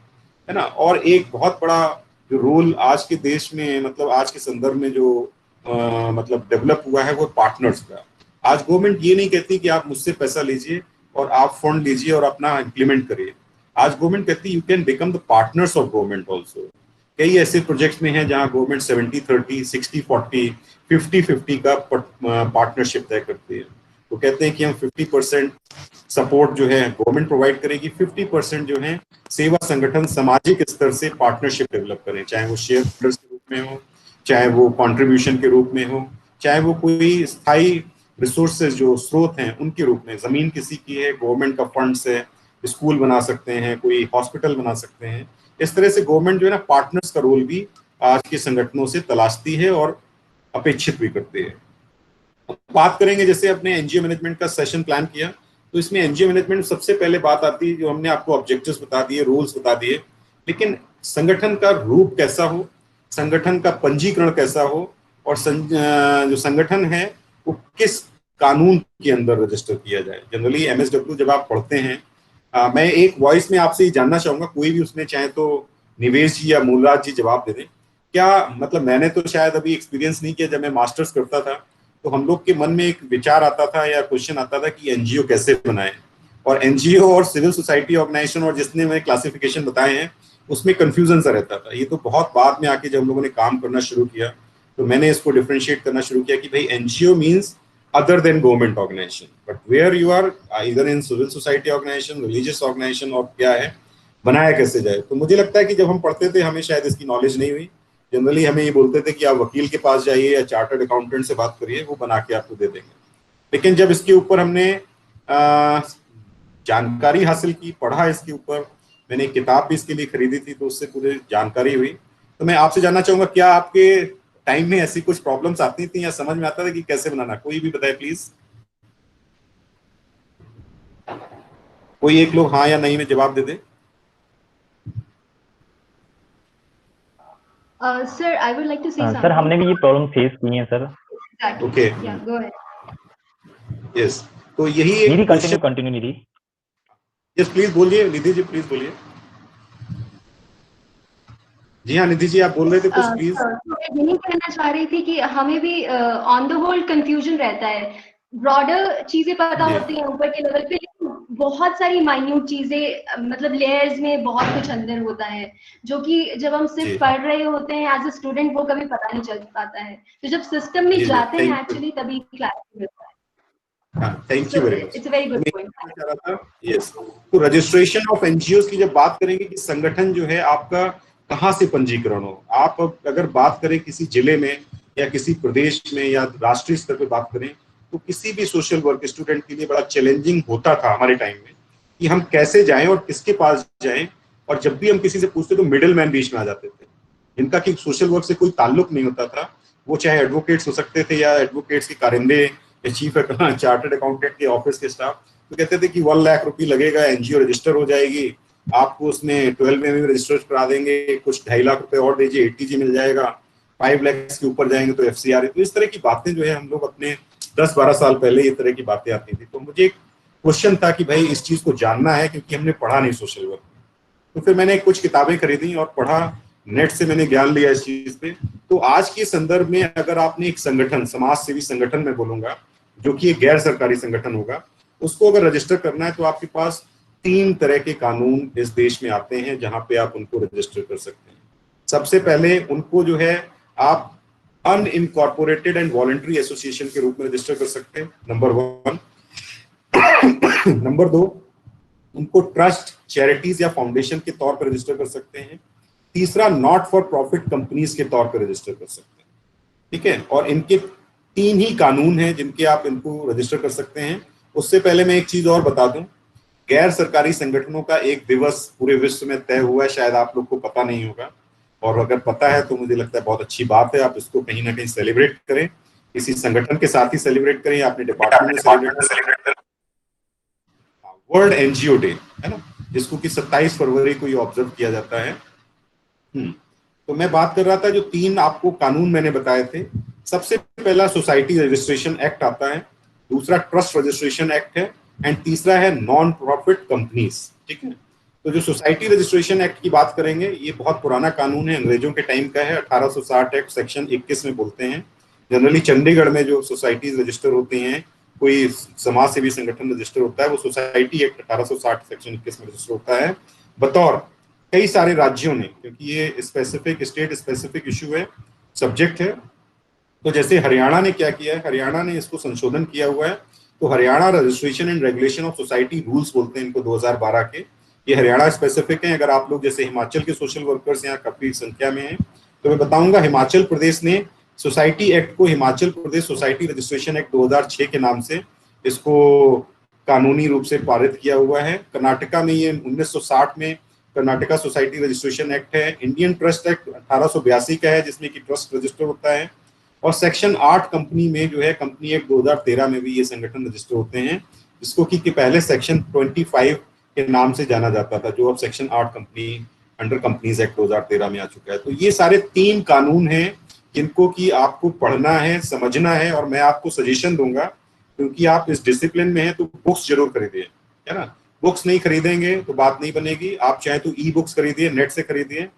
है ना। और एक बहुत बड़ा जो रोल आज के देश में, मतलब आज के संदर्भ में जो मतलब डेवलप हुआ है वो पार्टनर्स का। आज गवर्नमेंट ये नहीं कहती कि आप मुझसे पैसा लीजिए और आप फंड लीजिए और अपना इम्प्लीमेंट करिए। आज गवर्नमेंट कहती है you can become the partners of government also. कई ऐसे प्रोजेक्ट्स में हैं जहां गवर्नमेंट 70-30, 60-40, 50-50 का पार्टनरशिप तय करती है। तो कहते हैं कि हम 50% सपोर्ट जो है गवर्नमेंट प्रोवाइड करेगी, 50% जो है सेवा संगठन सामाजिक स्तर से पार्टनरशिप डेवलप करें, चाहे वो शेयर होल्डर्स के रूप में हो, चाहे वो कंट्रीब्यूशन के रूप में हो, चाहे वो कोई स्थायी रिसोर्सेज जो स्रोत हैं उनके रूप में। जमीन किसी की है, गवर्नमेंट का फंड से स्कूल बना सकते हैं, कोई हॉस्पिटल बना सकते हैं। इस तरह से गवर्नमेंट जो है ना पार्टनर्स का रोल भी आज के संगठनों से तलाशती है और अपेक्षित भी करती है। बात करेंगे जैसे अपने एनजीओ मैनेजमेंट का सेशन प्लान किया, तो इसमें एनजीओ मैनेजमेंट सबसे पहले बात आती है, जो हमने आपको ऑब्जेक्टिव्स बता दिए, रूल्स बता दिए, लेकिन संगठन का रूप कैसा हो, संगठन का पंजीकरण कैसा हो, और जो संगठन है वो किस कानून के अंदर रजिस्टर किया जाए। जनरली एमएसडब्ल्यू जब आप पढ़ते हैं, मैं एक वॉइस में आपसे ही जानना चाहूंगा, कोई भी उसमें चाहे तो निवेश जी या मूलराज जी जवाब दे दें। क्या मतलब, मैंने तो शायद अभी एक्सपीरियंस नहीं किया, जब मैं मास्टर्स करता था तो हम लोग के मन में एक विचार आता था या क्वेश्चन आता था कि एनजीओ कैसे बनाएं, और एनजीओ और सिविल सोसाइटी ऑर्गेनाइजेशन और जितने मैं क्लासिफिकेशन बताए हैं उसमें कंफ्यूजन सा रहता था। ये तो बहुत बाद में आके जब हम लोगों ने काम करना शुरू किया तो मैंने इसको डिफरेंशिएट करना शुरू किया कि भाई NGO means other than government organization, but where you are either in civil society organization, religious organization, और क्या है, बनाया कैसे जाए। तो मुझे लगता है कि जब हम पढ़ते थे हमें शायद इसकी नॉलेज नहीं हुई। जनरली हमें ये बोलते थे कि आप वकील के पास जाइए या चार्टर्ड अकाउंटेंट से बात करिए, वो बना के आपको दे देंगे। लेकिन जब इसके ऊपर हमने जानकारी हासिल की, पढ़ा इसके ऊपर, मैंने एक किताब भी इसके लिए खरीदी थी तो उससे पूरी जानकारी हुई। तो मैं आपसे जानना चाहूंगा, क्या आपके टाइम में ऐसी कुछ प्रॉब्लम्स आती थी या समझ में आता था कि कैसे बनाना? कोई भी बताए प्लीज, कोई एक लोग हाँ या नहीं में जवाब दे दे। Sir I would like to say something. Sir हमने भी ये प्रॉब्लम फेस की है सर। ओके, या गो अहेड। यस, तो यही एक Nidhi question. Continue Nidhi. Yes please बोलिए, निधि जी प्लीज बोलिए। जी हाँ निधि जी, आप बोल रहे थे कुछ, प्लीज। मैं यही कहना चाह रही थी कि हमें भी ऑन द होल कंफ्यूजन रहता है। ब्रॉडर चीजें पता होती हैं ऊपर के लेवल पे, लेकिन बहुत सारी माइन्यूट चीजें, मतलब लेयर्स में बहुत कुछ अंदर होता है, जो कि जब हम सिर्फ पढ़ रहे होते हैं एज ए स्टूडेंट वो कभी पता नहीं चल पाता है। तो जब सिस्टम में जाते हैं एक्चुअली तभी क्लैरिटी मिलता है। Thank you very much. It's a very good point. Yes, तो रजिस्ट्रेशन ऑफ एनजीओ की जब बात करेंगे कि संगठन जो है आपका कहाँ से पंजीकरण हो, आप अगर बात करें किसी जिले में या किसी प्रदेश में या राष्ट्रीय स्तर पे बात करें, तो किसी भी सोशल वर्क स्टूडेंट के लिए बड़ा चैलेंजिंग होता था हमारे टाइम में कि हम कैसे जाएं और किसके पास जाएं। और जब भी हम किसी से पूछते तो मिडिल मैन बीच में आ जाते थे, जिनका कि सोशल वर्क से कोई ताल्लुक नहीं होता था। वो चाहे एडवोकेट्स हो सकते थे या एडवोकेट्स के कारिंदे या चीफ चार्टर्ड अकाउंटेंट के ऑफिस के स्टाफ, तो कहते थे कि 1 लाख रुपये लगेगा, एनजीओ रजिस्टर हो जाएगी, आपको उसमें 12 में रजिस्टर करा देंगे, कुछ 2.5 लाख रुपए और दीजिए, एटीजी मिल जाएगा, 5 लाख के ऊपर जाएंगे तो एफसीआर। तो इस तरह की बातें जो है हम लोग अपने 10-12 साल पहले ये तरह की बातें आती थी। तो मुझे एक क्वेश्चन था कि भाई इस चीज को जानना है, क्योंकि हमने पढ़ा नहीं सोशल वर्क। तो फिर मैंने कुछ किताबें खरीदी और पढ़ा, नेट से मैंने ज्ञान लिया इस चीज पे। तो आज के संदर्भ में अगर आपने एक संगठन, समाज सेवी संगठन में बोलूंगा, जो कि एक गैर सरकारी संगठन होगा, उसको अगर रजिस्टर करना है तो आपके पास 3 तरह के कानून इस देश में आते हैं जहां पे आप उनको रजिस्टर कर सकते हैं। सबसे पहले उनको जो है आप अनइनकॉर्पोरेटेड एंड वॉलंटरी एसोसिएशन के रूप में रजिस्टर कर सकते हैं, नंबर 1। नंबर 2, उनको ट्रस्ट, चैरिटीज या फाउंडेशन के तौर पर रजिस्टर कर सकते हैं। तीसरा, नॉट फॉर प्रॉफिट कंपनीज के तौर पर रजिस्टर कर सकते हैं। ठीक है, और इनके 3 ही कानून हैं जिनके आप इनको रजिस्टर कर सकते हैं। उससे पहले मैं एक चीज और बता दूं, गैर सरकारी संगठनों का एक दिवस पूरे विश्व में तय हुआ है, शायद आप लोग को पता नहीं होगा, और अगर पता है तो मुझे लगता है बहुत अच्छी बात है। आप इसको कहीं ना कहीं सेलिब्रेट करें, किसी संगठन के साथ ही सेलिब्रेट करें या अपने डिपार्टमेंट में सेलिब्रेट करें। वर्ल्ड एनजीओ डे है ना, जिसको कि 27 फरवरी को ये ऑब्जर्व किया जाता है। तो मैं बात कर रहा था जो 3 आपको कानून मैंने बताए थे, सबसे पहला सोसाइटी रजिस्ट्रेशन एक्ट आता है, दूसरा ट्रस्ट रजिस्ट्रेशन एक्ट है, एंड तीसरा है नॉन प्रॉफिट कंपनीज। ठीक है, तो जो सोसाइटी रजिस्ट्रेशन एक्ट की बात करेंगे, ये बहुत पुराना कानून है, अंग्रेजों के टाइम का है। 1860 एक्ट सेक्शन 21 में बोलते हैं। जनरली चंडीगढ़ में जो सोसाइटीज रजिस्टर होती हैं, कोई समाज सेवी संगठन रजिस्टर होता है, वो सोसाइटी एक्ट 1860 सेक्शन 21 में रजिस्टर होता है, बतौर कई सारे राज्यों ने, क्योंकि ये स्पेसिफिक स्टेट स्पेसिफिक इशू है, सब्जेक्ट है। तो जैसे हरियाणा ने क्या किया है, हरियाणा ने इसको संशोधन किया हुआ है, तो Haryana registration and regulation of society rules बोलते हैं इनको, 2012 के, ये हरियाणा स्पेसिफिक है। अगर आप लोग जैसे हिमाचल के सोशल वर्कर्स यहाँ काफी संख्या में हैं, तो मैं बताऊंगा हिमाचल प्रदेश ने सोसाइटी एक्ट को Himachal Pradesh society registration act 2006 के नाम से इसको कानूनी रूप से पारित किया हुआ है। कर्नाटका में ये 1960 में कर्नाटका सोसाइटी रजिस्ट्रेशन एक्ट है। इंडियन ट्रस्ट एक्ट 1882 का है, जिसमें कि ट्रस्ट रजिस्टर होता है। और सेक्शन 8 कंपनी में जो है, कंपनी एक्ट 2013 में भी ये संगठन रजिस्टर होते हैं, जिसको कि पहले सेक्शन 25 के नाम से जाना जाता था, जो अब section 8 company under companies act 2013 में आ चुका है। तो ये सारे 3 कानून हैं जिनको कि आपको पढ़ना है, समझना है, और मैं आपको सजेशन दूंगा, क्योंकि आप इस डिसिप्लिन में हैं तो बुक्स जरूर खरीदिए, है ना। बुक्स नहीं खरीदेंगे तो बात नहीं बनेगी। आप चाहे तो ई बुक्स खरीदिए, नेट से खरीदिए।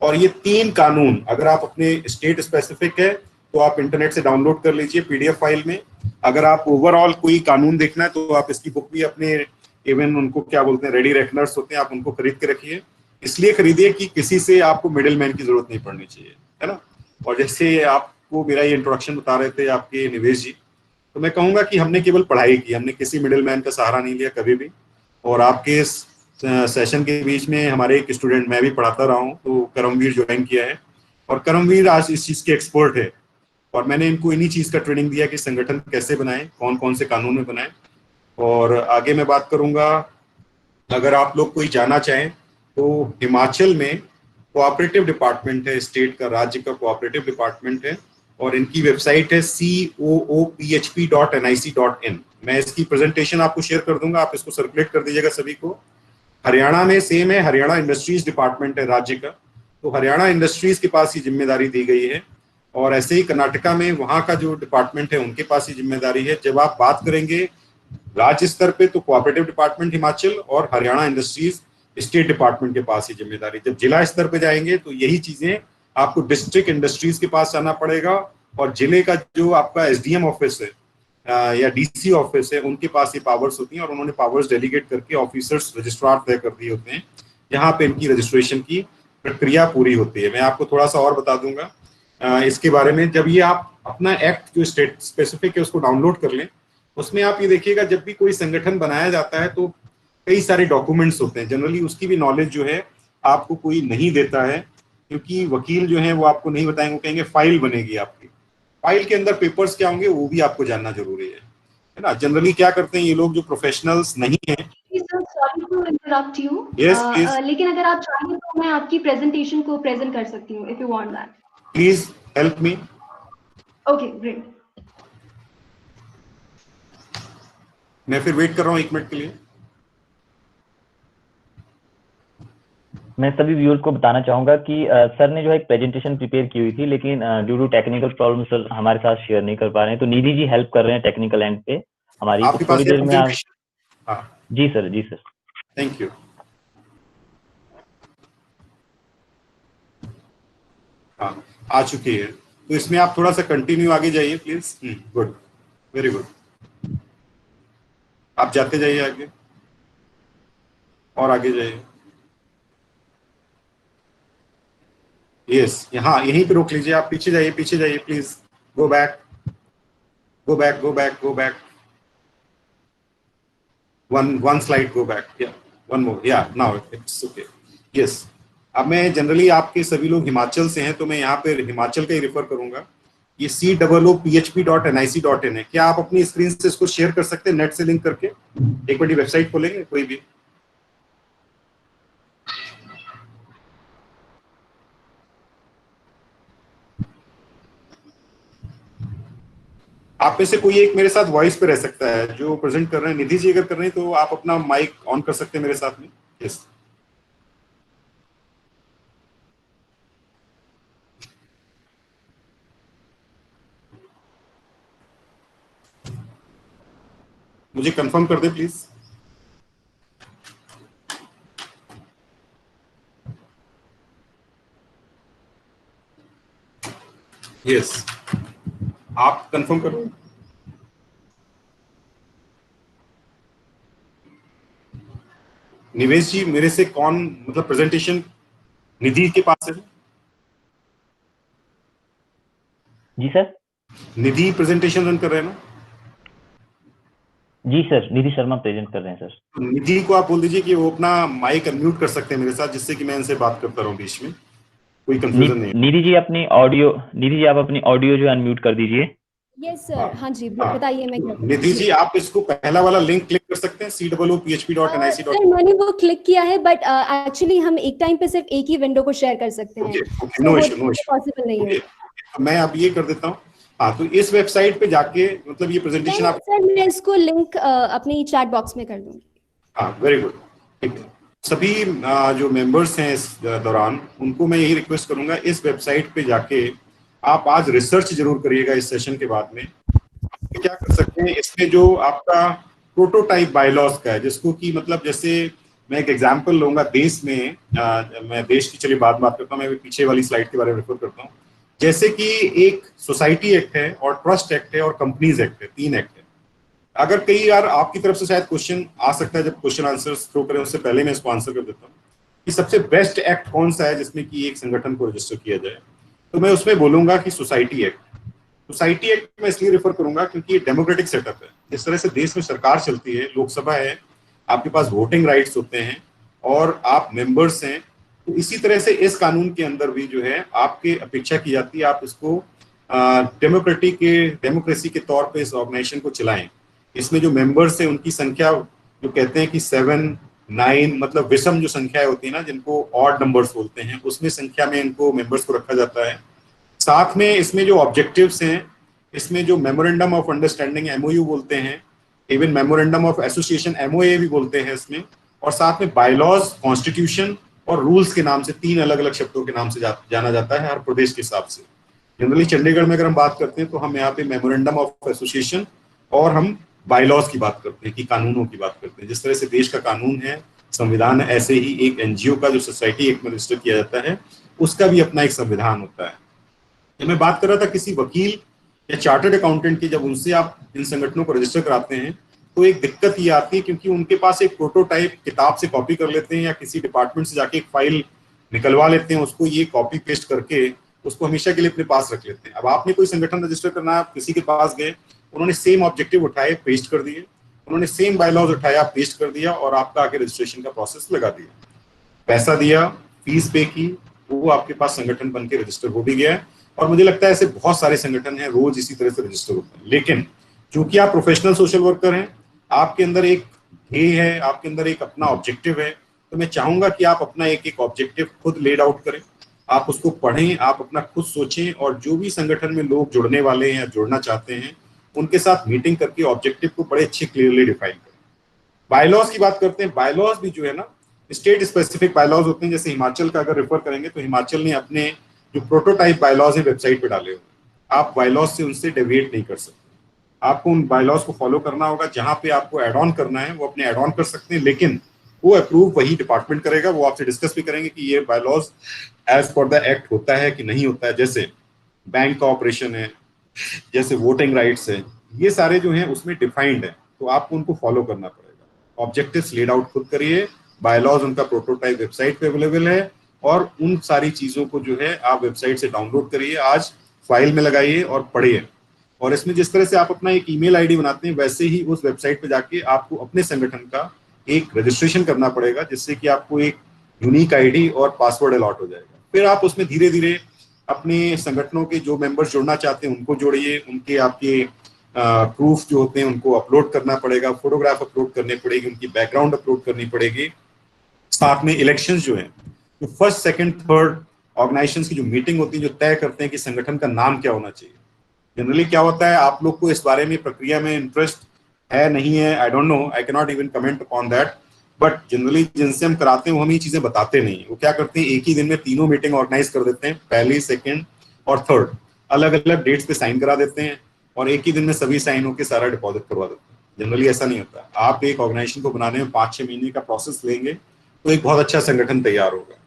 और ये 3 कानून अगर आप अपने स्टेट स्पेसिफिक है तो आप इंटरनेट से डाउनलोड कर लीजिए PDF फाइल में। अगर आप ओवरऑल कोई कानून देखना है तो आप इसकी बुक भी अपने, इवन उनको क्या बोलते हैं, रेडी रेकनर्स होते हैं, आप उनको खरीद के रखिए। इसलिए खरीदिए कि किसी से आपको मिडिल मैन की जरूरत नहीं पड़नी चाहिए, है ना। और जैसे आपको मेरा ये इंट्रोडक्शन बता रहे थे आपके निवेश जी, तो मैं कहूंगा कि हमने केवल पढ़ाई की, हमने किसी मिडिल मैन का सहारा नहीं लिया कभी भी। और आपके इस सेशन के बीच में हमारे एक स्टूडेंट, मैं भी पढ़ाता रहा हूँ, तो करमवीर ज्वाइन किया है, और करमवीर आज इस चीज के एक्सपर्ट है। और मैंने इनको इन्हीं चीज का ट्रेनिंग दिया कि संगठन कैसे बनाएं, कौन कौन से कानून में बनाएं। और आगे मैं बात करूंगा, अगर आप लोग कोई जाना चाहें तो हिमाचल में कोऑपरेटिव डिपार्टमेंट है, स्टेट का, राज्य का कोऑपरेटिव डिपार्टमेंट है, और इनकी वेबसाइट है coophp.nic.in। मैं इसकी प्रेजेंटेशन आपको शेयर कर दूंगा, आप इसको सर्कुलेट कर दीजिएगा सभी को। हरियाणा में सेम है, हरियाणा इंडस्ट्रीज डिपार्टमेंट है राज्य का, तो हरियाणा इंडस्ट्रीज के पास ये जिम्मेदारी दी गई है। और ऐसे ही कर्नाटका में वहाँ का जो डिपार्टमेंट है उनके पास ये जिम्मेदारी है। जब आप बात करेंगे राज्य स्तर पे तो कोऑपरेटिव डिपार्टमेंट हिमाचल और हरियाणा इंडस्ट्रीज स्टेट डिपार्टमेंट के पास ही जिम्मेदारी। जब जिला स्तर पे जाएंगे तो यही चीजें आपको डिस्ट्रिक्ट इंडस्ट्रीज के पास जाना पड़ेगा, और जिले का जो आपका SDM ऑफिस है या DC ऑफिस है, उनके पास ये पावर्स होती हैं, और उन्होंने पावर्स डेलीगेट करके ऑफिसर्स रजिस्ट्रार तय कर दिए होते हैं, जहाँ पे इनकी रजिस्ट्रेशन की प्रक्रिया पूरी होती है। मैं आपको थोड़ा सा और बता दूंगा इसके बारे में। जब ये आप अपना एक्ट जो स्टेट स्पेसिफिक है उसको डाउनलोड कर लें, उसमें आप ये देखिएगा, जब भी कोई संगठन बनाया जाता है तो कई सारे डॉक्यूमेंट्स होते हैं। जनरली उसकी भी नॉलेज जो है आपको कोई नहीं देता है, क्योंकि वकील जो है वो आपको नहीं बताएंगे, वो कहेंगे फाइल बनेगी आपकी, फाइल के अंदर पेपर्स क्या होंगे वो भी आपको जानना जरूरी है ना। जनरली क्या करते हैं ये लोग जो प्रोफेशनल्स नहीं है। सॉरी टू इंटरप्ट यू, लेकिन अगर आप चाहें तो मैं आपकी प्रेजेंटेशन को प्रेजेंट कर सकती हूँ, if you want that. Please help me. Okay, great. मैं फिर वेट कर रहा हूँ 1 मिनट के लिए। मैं सभी व्यूअर्स को बताना चाहूंगा कि सर ने जो है एक प्रेजेंटेशन प्रिपेयर की हुई थी, लेकिन due to technical problem sir हमारे साथ शेयर नहीं कर पा रहे हैं। तो निधि जी हेल्प कर रहे हैं टेक्निकल एंड पे हमारी, तो थोड़ी देर में आप। जी सर, जी सर, थैंक यू। हाँ, आ चुकी है, तो इसमें आप थोड़ा सा कंटिन्यू आगे जाइए प्लीज। गुड, वेरी गुड, आप जाते जाइए आगे और आगे जाइए। यस, यहाँ यहीं पे रोक लीजिए, आप पीछे जाइए, पीछे जाइए please. Go back, go back, go back, go back, one slide, go back, yeah, one more, yeah, now it's okay, yes। अब मैं जनरली आपके सभी लोग हिमाचल से हैं तो मैं यहाँ पे हिमाचल का ही रेफर करूंगा। ये coophp.nic.in है। क्या आप अपनी स्क्रीन से इसको शेयर कर सकते हैं नेट से लिंक करके? एक बड़ी वेबसाइट खोलेंगे कोई भी। आप में से कोई एक मेरे साथ वॉइस पे रह सकता है जो प्रेजेंट कर रहे हैं। निधि जी अगर कर रहे हैं तो आप अपना माइक ऑन कर सकते हैं मेरे साथ में। यस, मुझे कंफर्म कर दे प्लीज। यस, आप कंफर्म करो। निवेश जी, मेरे से कौन मतलब प्रेजेंटेशन निधि के पास है? जी सर। निधि प्रेजेंटेशन रन कर रहे हैं ना? जी सर, निधि शर्मा प्रेजेंट कर रहे हैं सर। निधि को आप बोल दीजिए कि वो अपना माइक अनम्यूट कर सकते हैं मेरे साथ, जिससे कि मैं इनसे बात करता रहूं बीच में, कोई कंफ्यूजन नहीं है। निधि जी आप अपनी ऑडियो जो अनम्यूट कर दीजिए। Yes sir. हाँ जी, बताइए। मैं क्या करूं? निधि जी, आप इसको पहला वाला लिंक क्लिक कर सकते हैं COOPHP.nic. सर मैंने वो क्लिक किया है, बट एक्चुअली हम एक टाइम पे सिर्फ एक ही विंडो को शेयर कर सकते हैं। No issue. पॉसिबल नहीं है। मैं अब ये कर देता हूँ। हाँ, तो इस वेबसाइट पे जाके मतलब ये प्रेजेंटेशन आप सर मैं इसको लिंक अपनी चैट बॉक्स में कर दूंगी। हाँ, वेरी गुड, ठीक है। सभी जो मेंबर्स हैं इस दौरान, उनको मैं यही रिक्वेस्ट करूंगा, इस वेबसाइट पे जाके आप आज रिसर्च जरूर करिएगा इस सेशन के बाद में। आप क्या कर सकते हैं, इसमें जो आपका प्रोटोटाइप बायलॉज का है, जिसको कि मतलब जैसे मैं एक एग्जांपल लूंगा देश में, मैं देश की चलिए बात करता हूँ, मैं पीछे वाली स्लाइड के बारे में रेफर करता हूँ। जैसे कि एक सोसाइटी एक्ट है और ट्रस्ट एक्ट है और कंपनीज एक्ट है, 3 एक्ट है। अगर कई बार आपकी तरफ से शायद क्वेश्चन आ सकता है, जब क्वेश्चन आंसर थ्रो करें उससे पहले मैं इसको आंसर कर देता हूँ कि सबसे बेस्ट एक्ट कौन सा है जिसमें कि एक संगठन को रजिस्टर किया जाए। तो मैं उसमें बोलूंगा कि सोसाइटी एक्ट। सोसाइटी एक्ट में इसलिए रेफर करूंगा क्योंकि ये डेमोक्रेटिक सेटअप है। जिस तरह से देश में सरकार चलती है, लोकसभा है, आपके पास वोटिंग राइट्स होते हैं और आप मेंबर्स हैं, तो इसी तरह से इस कानून के अंदर भी जो है आपके अपेक्षा की जाती है आप इसको डेमोक्रेसी के तौर पे इस ऑर्गेनाइजेशन को चलाएं। इसमें जो मेंबर्स हैं उनकी संख्या जो कहते हैं कि 7, 9 मतलब विषम जो संख्याएं होती है ना, जिनको ऑड नंबर्स बोलते हैं, उसमें संख्या में इनको मेंबर्स को रखा जाता है। साथ में इसमें जो ऑब्जेक्टिव्स हैं, इसमें जो मेमोरेंडम ऑफ अंडरस्टैंडिंग MOU बोलते हैं, even memorandum of association MOA भी बोलते हैं इसमें, और साथ में बायलॉज, कॉन्स्टिट्यूशन और रूल्स के नाम से 3 अलग अलग शब्दों के नाम से जाना जाता है हर प्रदेश के हिसाब से। जनरली चंडीगढ़ में अगर हम बात करते हैं तो हम यहाँ पे मेमोरेंडम ऑफ एसोसिएशन और हम बायलॉज की बात करते हैं, कि कानूनों की बात करते हैं। जिस तरह से देश का कानून है, संविधान है, ऐसे ही एक NGO का जो सोसाइटी एक्ट में रजिस्टर किया जाता है, उसका भी अपना एक संविधान होता है। मैं बात कर रहा था किसी वकील या चार्टर्ड अकाउंटेंट की, जब उनसे आप इन संगठनों को रजिस्टर कराते हैं तो एक दिक्कत ये आती है, क्योंकि उनके पास एक प्रोटोटाइप किताब से कॉपी कर लेते हैं या किसी डिपार्टमेंट से जाके एक फाइल निकलवा लेते हैं, उसको ये कॉपी पेस्ट करके उसको हमेशा के लिए अपने पास रख लेते हैं। अब आपने कोई संगठन रजिस्टर करना है, आप किसी के पास गए, उन्होंने सेम ऑब्जेक्टिव उठाए, पेस्ट कर दिए, उन्होंने सेम बायलॉज उठाया, पेस्ट कर दिया और आपका आके रजिस्ट्रेशन का प्रोसेस लगा दिया, पैसा दिया, फीस पे की, वो आपके पास संगठन बन के रजिस्टर हो भी गया है। और मुझे लगता है ऐसे बहुत सारे संगठन हैं, रोज इसी तरह से रजिस्टर होते हैं। लेकिन चूंकि आप प्रोफेशनल सोशल वर्कर हैं, आपके अंदर एक ध्येय है, आपके अंदर एक अपना ऑब्जेक्टिव है, तो मैं चाहूंगा कि आप अपना एक एक ऑब्जेक्टिव खुद लेड आउट करें, आप उसको पढ़ें, आप अपना खुद सोचें, और जो भी संगठन में लोग जुड़ने वाले हैं या जुड़ना चाहते हैं, उनके साथ मीटिंग करके ऑब्जेक्टिव को बड़े अच्छे क्लियरली डिफाइन करें। बायलॉज की बात करते हैं। बायलॉज भी जो है ना, स्टेट स्पेसिफिक बायलॉज होते हैं। जैसे हिमाचल का अगर रेफर करेंगे तो हिमाचल ने अपने जो प्रोटोटाइप बायलॉज है वेबसाइट पे डाले हुए, आप बायलॉज से उनसे डेविएट नहीं कर सकते। आपको उन बायलॉज को फॉलो करना होगा। जहां पे आपको एड ऑन करना है वो अपने एड ऑन कर सकते हैं, लेकिन वो अप्रूव वही डिपार्टमेंट करेगा। वो आपसे डिस्कस भी करेंगे कि ये bylaws as per the act होता है कि नहीं होता है। जैसे बैंक का ऑपरेशन है, जैसे वोटिंग राइट्स है, ये सारे जो हैं उसमें डिफाइंड है, तो आपको उनको फॉलो करना पड़ेगा। ऑब्जेक्टिव्स लेड आउट खुद करिए, बायलॉज उनका प्रोटोटाइप वेबसाइट पे अवेलेबल है, और उन सारी चीजों को जो है आप वेबसाइट से डाउनलोड करिए, आज फाइल में लगाइए और पढ़िए। और इसमें जिस तरह से आप अपना एक ईमेल आईडी बनाते हैं, वैसे ही उस वेबसाइट पे जाके आपको अपने संगठन का एक रजिस्ट्रेशन करना पड़ेगा, जिससे कि आपको एक यूनिक आईडी और पासवर्ड अलॉट हो जाएगा। फिर आप उसमें धीरे धीरे अपने संगठनों के जो मेंबर्स जुड़ना चाहते हैं उनको जोड़िए, उनके आपके प्रूफ जो होते हैं उनको अपलोड करना पड़ेगा, फोटोग्राफ अपलोड करनी पड़ेगी, उनकी बैकग्राउंड अपलोड करनी पड़ेगी। साथ में इलेक्शंस जो है, जो फर्स्ट, सेकंड, थर्ड ऑर्गेनाइजेशंस की जो मीटिंग होती है, जो तय करते हैं कि संगठन का नाम क्या होना चाहिए। जनरली क्या होता है, आप लोग को इस बारे में प्रक्रिया में इंटरेस्ट है नहीं है, I don't know, I can not even comment upon that, but generally जिनसे हम कराते हैं वो हम ये चीजें बताते नहीं। वो क्या करते हैं, एक ही दिन में 3 मीटिंग ऑर्गेनाइज कर देते हैं, पहली, सेकंड और थर्ड, अलग अलग डेट्स पे साइन करा देते हैं, और एक ही दिन में सभी साइन होकर सारा डिपॉजिट करवा देते हैं। जनरली ऐसा नहीं होता। आप एक ऑर्गेनाइजेशन को बनाने में 5-6 महीने का प्रोसेस लेंगे तो एक बहुत अच्छा संगठन तैयार होगा।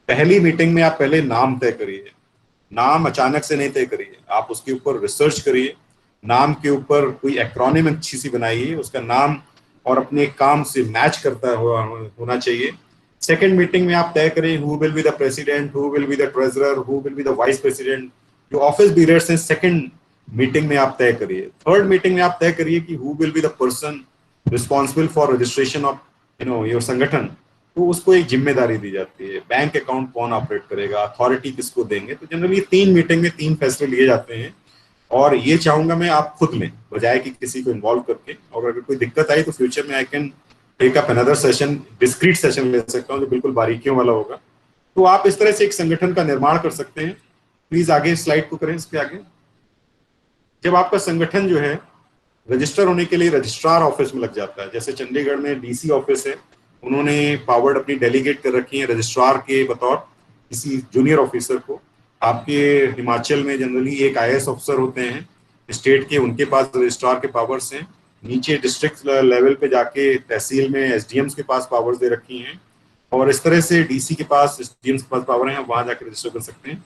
पहली मीटिंग में आप पहले नाम तय करिए। नाम अचानक से नहीं तय करिए, आप उसके ऊपर रिसर्च करिए। नाम के ऊपर कोई एक्रोनिम अच्छी सी बनाइए, उसका नाम और अपने काम से मैच करता हुआ होना चाहिए। सेकेंड मीटिंग में आप तय करें who will be the president, who will be the treasurer, who will be the vice president. जो ऑफिस बीयरर्स हैं सेकेंड मीटिंग में आप तय करिए। थर्ड मीटिंग में आप तय करिए कि who will be the person responsible for registration of your संगठन। तो उसको एक जिम्मेदारी दी जाती है। बैंक अकाउंट कौन ऑपरेट करेगा, अथॉरिटी किसको देंगे। तो जनरली 3 मीटिंग में 3 फैसले लिए जाते हैं, और ये चाहूंगा मैं आप खुद लें बजाय कि किसी को इन्वॉल्व करके। और अगर कोई दिक्कत आई तो फ्यूचर में I can take up another session, discrete session ले सकता हूँ जो बिल्कुल बारीकियों वाला होगा। तो आप इस तरह से एक संगठन का निर्माण कर सकते हैं। प्लीज आगे स्लाइड को करें, इसके आगे। जब आपका संगठन जो है रजिस्टर होने के लिए रजिस्ट्रार ऑफिस में लग जाता है, जैसे चंडीगढ़ में डीसी ऑफिस है, उन्होंने पावर्ड अपनी डेलीगेट कर रखी है रजिस्ट्रार के बतौर किसी जूनियर ऑफिसर को। आपके हिमाचल में जनरली एक आईएएस ऑफिसर होते हैं स्टेट के, उनके पास रजिस्ट्रार के पावर्स हैं। नीचे डिस्ट्रिक्ट लेवल पे जाके तहसील में एसडीएम्स के पास पावर्स दे रखी हैं, और इस तरह से डीसी के पास, एसडीएम्स के पास पावर है, वहां जाकर रजिस्टर कर सकते हैं।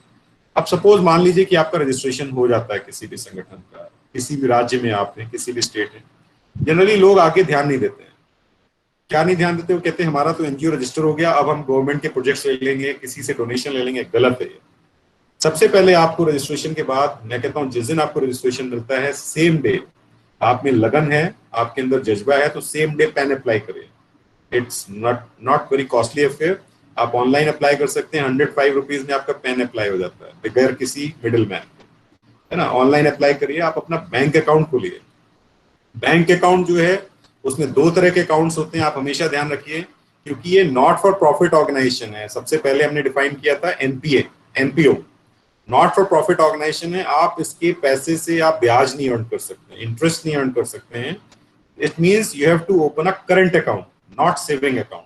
अब सपोज मान लीजिए कि आपका रजिस्ट्रेशन हो जाता है किसी भी संगठन का, किसी भी राज्य में आप हैं, किसी भी स्टेट है, जनरली लोग आगे ध्यान नहीं देते हैं। क्या नहीं ध्यान देते? वो कहते हैं हमारा तो एनजीओ रजिस्टर हो गया, अब हम गवर्नमेंट के प्रोजेक्ट्स ले लेंगे, किसी से डोनेशन ले लेंगे। गलत है ये। सबसे पहले आपको रजिस्ट्रेशन के बाद, मैं कहता हूँ जिस दिन आपको रजिस्ट्रेशन मिलता है, सेम डे, आप में लगन है, आपके अंदर जज्बा है, तो सेम डे पैन अप्लाई करें। It's not very costly affair. आप ऑनलाइन अप्लाई कर सकते हैं, 105 रुपीज में आपका पैन अप्लाई हो जाता है बगैर किसी मिडिल मैन, है ना। ऑनलाइन अप्लाई करिए। आप अपना बैंक अकाउंट खोलिए। बैंक अकाउंट जो है उसमें 2 तरह के अकाउंट्स होते हैं, आप हमेशा ध्यान रखिए, क्योंकि ये नॉट फॉर प्रॉफिट ऑर्गेनाइजेशन है। सबसे पहले हमने डिफाइन किया था NPO, not for profit organisation है। आप इसके पैसे से आप ब्याज नहीं अर्न कर सकते, इंटरेस्ट नहीं अर्न कर सकते हैं। It means you have to open a current account, not saving account.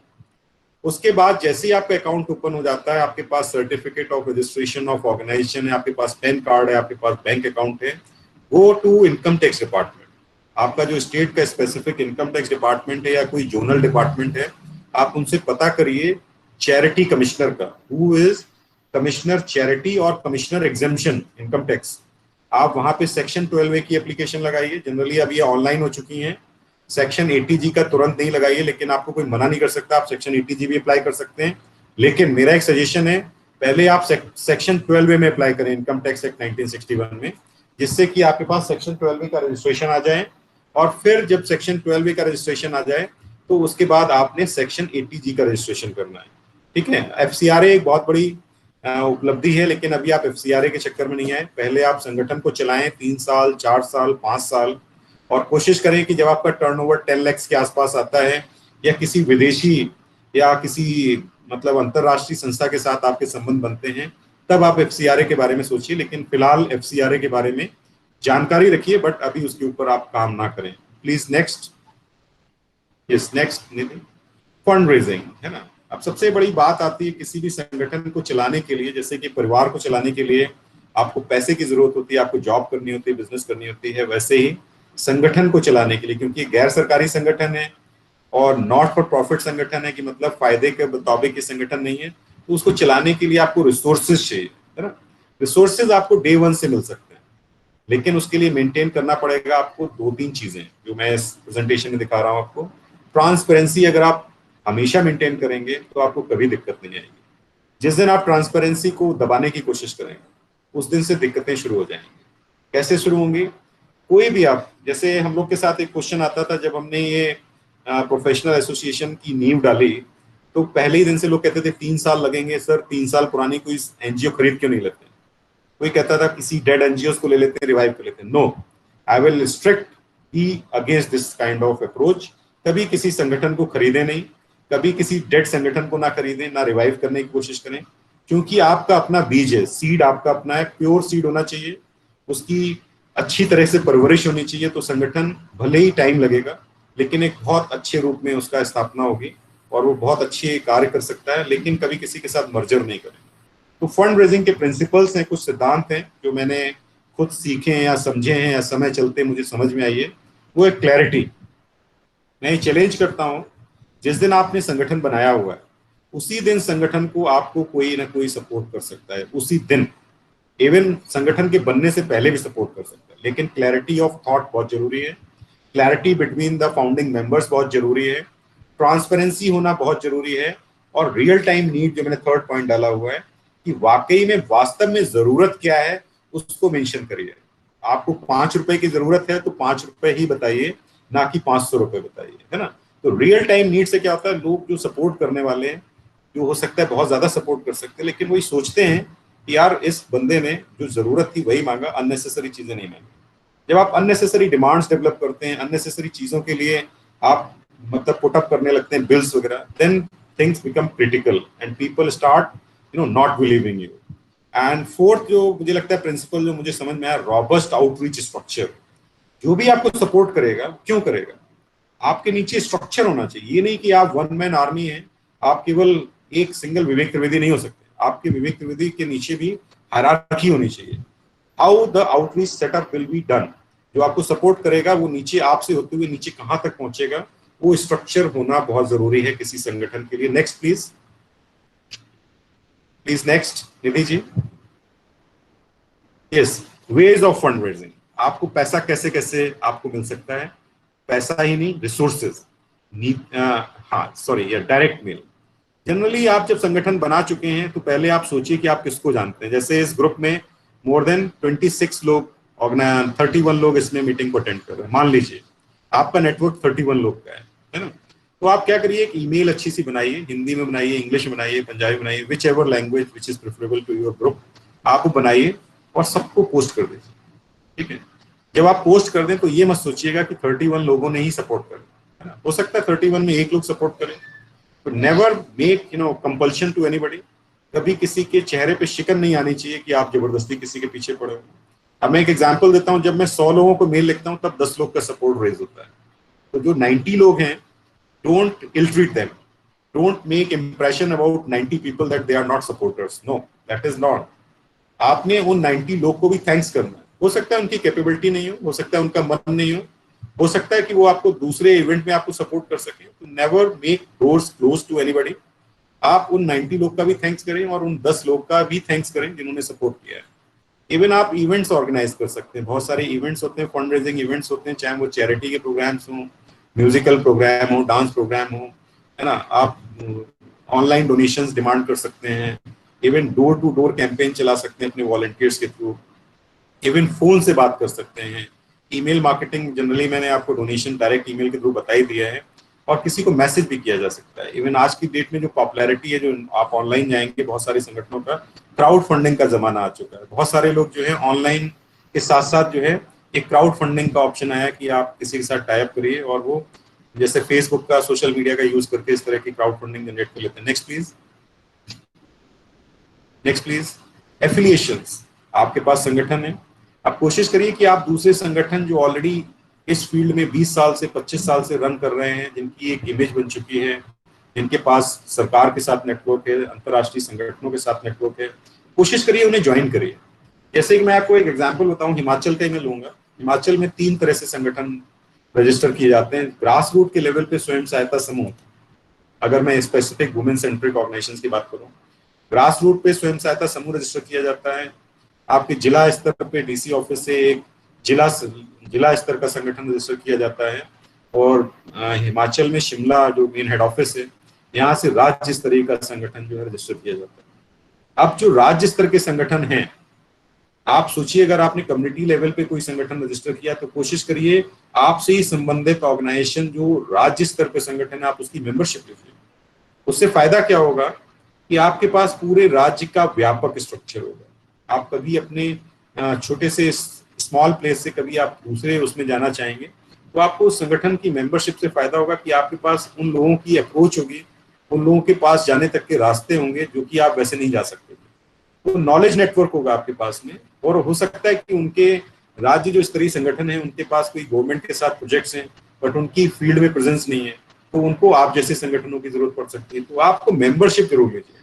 उसके बाद जैसे ही आपका अकाउंट ओपन हो जाता है, आपके पास certificate of registration of organisation है, आपके पास पैन कार्ड है, आपके पास बैंक अकाउंट है, go to income tax department. आपका जो स्टेट का स्पेसिफिक इनकम टैक्स डिपार्टमेंट है या कोई जोनल डिपार्टमेंट है, आप उनसे पता करिए चैरिटी कमिश्नर का, हु इज कमिश्नर चैरिटी और कमिश्नर एग्जेम्पशन इनकम टैक्स। आप वहां पे सेक्शन 12A की एप्लीकेशन लगाइए। जनरली अब ये ऑनलाइन हो चुकी हैं। सेक्शन 80G का तुरंत नहीं लगाइए, लेकिन आपको कोई मना नहीं कर सकता, आप सेक्शन 80G भी अप्लाई कर सकते हैं। लेकिन मेरा एक सजेशन है, पहले आप सेक्शन 12A में अप्लाई करें, इनकम टैक्स एक्ट 1961 में, जिससे कि आपके पास सेक्शन 12A का रजिस्ट्रेशन आ जाए। और फिर जब सेक्शन 12A का रजिस्ट्रेशन आ जाए तो उसके बाद आपने सेक्शन 80G का रजिस्ट्रेशन करना है। ठीक है। FCRA एक बहुत बड़ी उपलब्धि है, लेकिन अभी आप FCRA के चक्कर में नहीं आए। पहले आप संगठन को चलाएं 3 साल, 4 साल, 5 साल, और कोशिश करें कि जब आपका टर्नओवर 10 लाख के आसपास आता है, या किसी विदेशी या किसी मतलब अंतरराष्ट्रीय संस्था के साथ आपके संबंध बनते हैं, तब आप FCRA के बारे में सोचिए। लेकिन फिलहाल FCRA के बारे में जानकारी रखिए, बट अभी उसके ऊपर आप काम ना करें। Please next. Yes, next Nitin. Fund raising, है ना। अब सबसे बड़ी बात आती है किसी भी संगठन को चलाने के लिए, जैसे कि परिवार को चलाने के लिए आपको पैसे की जरूरत होती है, आपको जॉब करनी होती है, बिजनेस करनी होती है, वैसे ही संगठन को चलाने के लिए, क्योंकि गैर सरकारी संगठन है और नॉट फॉर प्रॉफिट संगठन है, कि मतलब फायदे के मुताबिक ये संगठन नहीं है, तो उसको चलाने के लिए आपको रिसोर्सेज चाहिए, है ना। रिसोर्सेज आपको डे 1 से मिल सकते हैं, लेकिन उसके लिए मेंटेन करना पड़ेगा आपको 2-3 चीजें, जो मैं इस प्रेजेंटेशन में दिखा रहा हूं आपको। ट्रांसपेरेंसी अगर आप हमेशा मेंटेन करेंगे तो आपको कभी दिक्कत नहीं आएगी। जिस दिन आप ट्रांसपेरेंसी को दबाने की कोशिश करेंगे, उस दिन से दिक्कतें शुरू हो जाएंगी। कैसे शुरू होंगी? कोई भी आप, जैसे हम लोग के साथ एक क्वेश्चन आता था जब हमने ये प्रोफेशनल एसोसिएशन की नींव डाली, तो पहले ही दिन से लोग कहते थे 3 साल लगेंगे। सर 3 साल पुरानी कोई एनजीओ खरीद क्यों नहीं लेते? कोई कहता था किसी डेड एनजीओ को ले लेते हैं, रिवाइव कर लेते हैं। No, I will strict be against this kind of approach. कभी किसी संगठन को खरीदे नहीं, कभी किसी डेड संगठन को ना खरीदें, ना रिवाइव करने की कोशिश करें, क्योंकि आपका अपना बीज है, सीड आपका अपना है, प्योर सीड होना चाहिए, उसकी अच्छी तरह से परवरिश होनी चाहिए। तो संगठन भले ही टाइम लगेगा, लेकिन एक बहुत अच्छे रूप में उसका स्थापना होगी और वो बहुत अच्छे कार्य कर सकता है, लेकिन कभी किसी के साथ मर्जर नहीं करें। तो फंड रेजिंग के प्रिंसिपल्स हैं, कुछ सिद्धांत हैं जो मैंने खुद सीखे हैं या समझे हैं या समय चलते मुझे समझ में आई है। वो है क्लैरिटी। मैं चैलेंज करता हूं, जिस दिन आपने संगठन बनाया हुआ है उसी दिन संगठन को आपको कोई ना कोई सपोर्ट कर सकता है, उसी दिन। इवन संगठन के बनने से पहले भी सपोर्ट कर सकता है, लेकिन क्लैरिटी ऑफ थॉट बहुत जरूरी है, clarity between the founding members बहुत जरूरी है, ट्रांसपेरेंसी होना बहुत जरूरी है, और रियल टाइम नीड जो मैंने थर्ड पॉइंट डाला हुआ है कि वाकई में वास्तव में जरूरत क्या है उसको मेंशन करिए। आपको 5 रुपए की जरूरत है तो 5 रुपए ही बताइए, ना कि 500 रुपए बताइए, है ना। तो रियल टाइम नीड से क्या होता है, लोग जो सपोर्ट करने वाले हैं, जो हो सकता है बहुत ज्यादा सपोर्ट कर सकते हैं, लेकिन वही सोचते हैं कि यार इस बंदे ने जो जरूरत थी वही मांगा, अननेसेसरी चीजें नहीं मांगी। जब आप अननेसेसरी डिमांड्स डेवलप करते हैं, अननेसेसरी चीजों के लिए आप मतलब पुट अप करने लगते हैं बिल्स वगैरह, then things become critical and people start not believing you. And fourth जो मुझे लगता है प्रिंसिपल जो मुझे समझ में आया, रॉबस्ट आउटरीच स्ट्रक्चर। जो भी आपको सपोर्ट करेगा क्यों करेगा, आपके नीचे स्ट्रक्चर होना चाहिए। ये नहीं कि आप वन मैन आर्मी है, आप केवल एक सिंगल विवेक त्रिवेदी नहीं हो सकते, आपके विवेक त्रिवेदी के नीचे भी हायरार्की होनी चाहिए। How the outreach setup will be done, जो आपको सपोर्ट करेगा वो नीचे आपसे होते हुए नीचे कहां तक पहुंचेगा, वो स्ट्रक्चर होना बहुत जरूरी है किसी संगठन के लिए। Next please, please next Nidhi ji. Yes, ways of fund raising. आपको पैसा कैसे कैसे आपको मिल सकता है, पैसा ही नहीं, रिसोर्सेज, डायरेक्ट मेल। जनरली आप जब संगठन बना चुके हैं तो पहले आप सोचिए कि आप किसको जानते हैं। जैसे इस ग्रुप में मोर देन 26 लोग, 31 लोग इसमें मीटिंग को अटेंड कर रहे हैं। मान लीजिए आपका नेटवर्क 31 लोग का है ना। तो आप क्या करिए, एक ईमेल अच्छी सी बनाइए, हिंदी में बनाइए, इंग्लिश में बनाइए, पंजाबी बनाइए, which ever language which is preferable to your group, आप बनाइए और सबको पोस्ट कर दीजिए, ठीक है। जब आप पोस्ट कर दें तो ये मत सोचिएगा कि 31 लोगों ने ही सपोर्ट कर, है ना। हो सकता है 31 में एक लोग सपोर्ट करें, तो never make compulsion to anybody. कभी किसी के चेहरे पे शिकन नहीं आनी चाहिए कि आप जबरदस्ती किसी के पीछे पड़े हो। अब मैं एक एग्जांपल देता हूं, जब मैं 100 लोगों को मेल लिखता हूं तब 10 लोग का सपोर्ट रेज होता है। तो जो 90 लोग हैं, don't ill treat them, don't make impression about 90 people that they are not supporters, no, that is not. आपने उन 90 लोग को भी थैंक्स करना है। हो सकता है उनकी कैपेबिलिटी नहीं हो सकता है उनका मन नहीं हो सकता है कि वो आपको दूसरे इवेंट में आपको सपोर्ट कर सके। तो never make doors close to anybody. आप उन 90 लोग का भी थैंक्स करें और उन 10 लोग का भी थैंक्स करें जिन्होंने सपोर्ट किया है। इवन आप इवेंट्स ऑर्गेनाइज कर सकते हैं, बहुत सारे इवेंट्स होते हैं, फंड रेजिंग इवेंट्स होते हैं, चाहे वो चैरिटी के प्रोग्राम्स हों, म्यूजिकल प्रोग्राम हो, डांस प्रोग्राम हो, है ना। आप ऑनलाइन डोनेशंस डिमांड कर सकते हैं, even door to door campaign चला सकते हैं अपने वॉलंटियर्स के थ्रू, इवन फोन से बात कर सकते हैं। ईमेल मार्केटिंग जनरली मैंने आपको डोनेशन डायरेक्ट ईमेल के थ्रू बता ही दिया है, और किसी को मैसेज भी किया जा सकता है। इवन आज की डेट में जो पॉपुलैरिटी है, जो आप ऑनलाइन जाएंगे, बहुत सारे संगठनों का क्राउड फंडिंग का जमाना आ चुका है। बहुत सारे लोग जो है ऑनलाइन के साथ साथ जो है एक क्राउड फंडिंग का ऑप्शन आया कि आप किसी के साथ टाई अप करिए और वो जैसे फेसबुक का, सोशल मीडिया का यूज करके इस तरह की क्राउड फंडिंग जनरेट कर लेते हैं। Next please, next please. Affiliations, आपके पास संगठन है, आप कोशिश करिए कि आप दूसरे संगठन जो ऑलरेडी इस फील्ड में 20 साल से 25 साल से रन कर रहे हैं, जिनकी एक इमेज बन चुकी है, जिनके पास सरकार के साथ नेटवर्क है, अंतर्राष्ट्रीय संगठनों के साथ नेटवर्क है, कोशिश करिए उन्हें ज्वाइन करिए। जैसे कि मैं आपको एक एग्जांपल बताऊं, हिमाचल का ही मैं लूंगा। हिमाचल में 3 तरह से संगठन रजिस्टर किए जाते हैं। ग्रास रूट के लेवल पे स्वयं सहायता समूह, अगर मैं स्पेसिफिक वुमेन सेंट्रिक ऑर्गेनाइजेशंस की बात करूं, ग्रास रूट पे स्वयं सहायता समूह रजिस्टर किया जाता है। आपके जिला स्तर पे डीसी ऑफिस से एक जिला स्तर का संगठन रजिस्टर किया जाता है, और हिमाचल में शिमला जो मेन हेड ऑफिस है, यहाँ से राज्य स्तरीय का संगठन जो है रजिस्टर किया जाता है। अब जो राज्य स्तर के संगठन हैं, आप सोचिए अगर आपने कम्युनिटी लेवल पे कोई संगठन रजिस्टर किया तो कोशिश करिए आपसे ही संबंधित ऑर्गेनाइजेशन जो राज्य स्तर पे संगठन है, आप उसकी मेंबरशिप लीजिए। उससे फायदा क्या होगा कि आपके पास पूरे राज्य का व्यापक स्ट्रक्चर होगा। आप कभी अपने छोटे से स्मॉल प्लेस से कभी आप दूसरे उसमें जाना चाहेंगे तो आपको उस संगठन की मेंबरशिप से फायदा होगा कि आपके पास उन लोगों की अप्रोच होगी, उन लोगों के पास जाने तक के रास्ते होंगे जो कि आप वैसे नहीं जा सकते। तो नॉलेज नेटवर्क होगा आपके पास में, और हो सकता है कि उनके राज्य जो स्तरीय संगठन है उनके पास कोई गवर्नमेंट के साथ प्रोजेक्ट्स हैं बट उनकी फील्ड में प्रेजेंस नहीं है, तो उनको आप जैसे संगठनों की जरूरत पड़ सकती है। तो आपको मेंबरशिप जरूर लीजिए,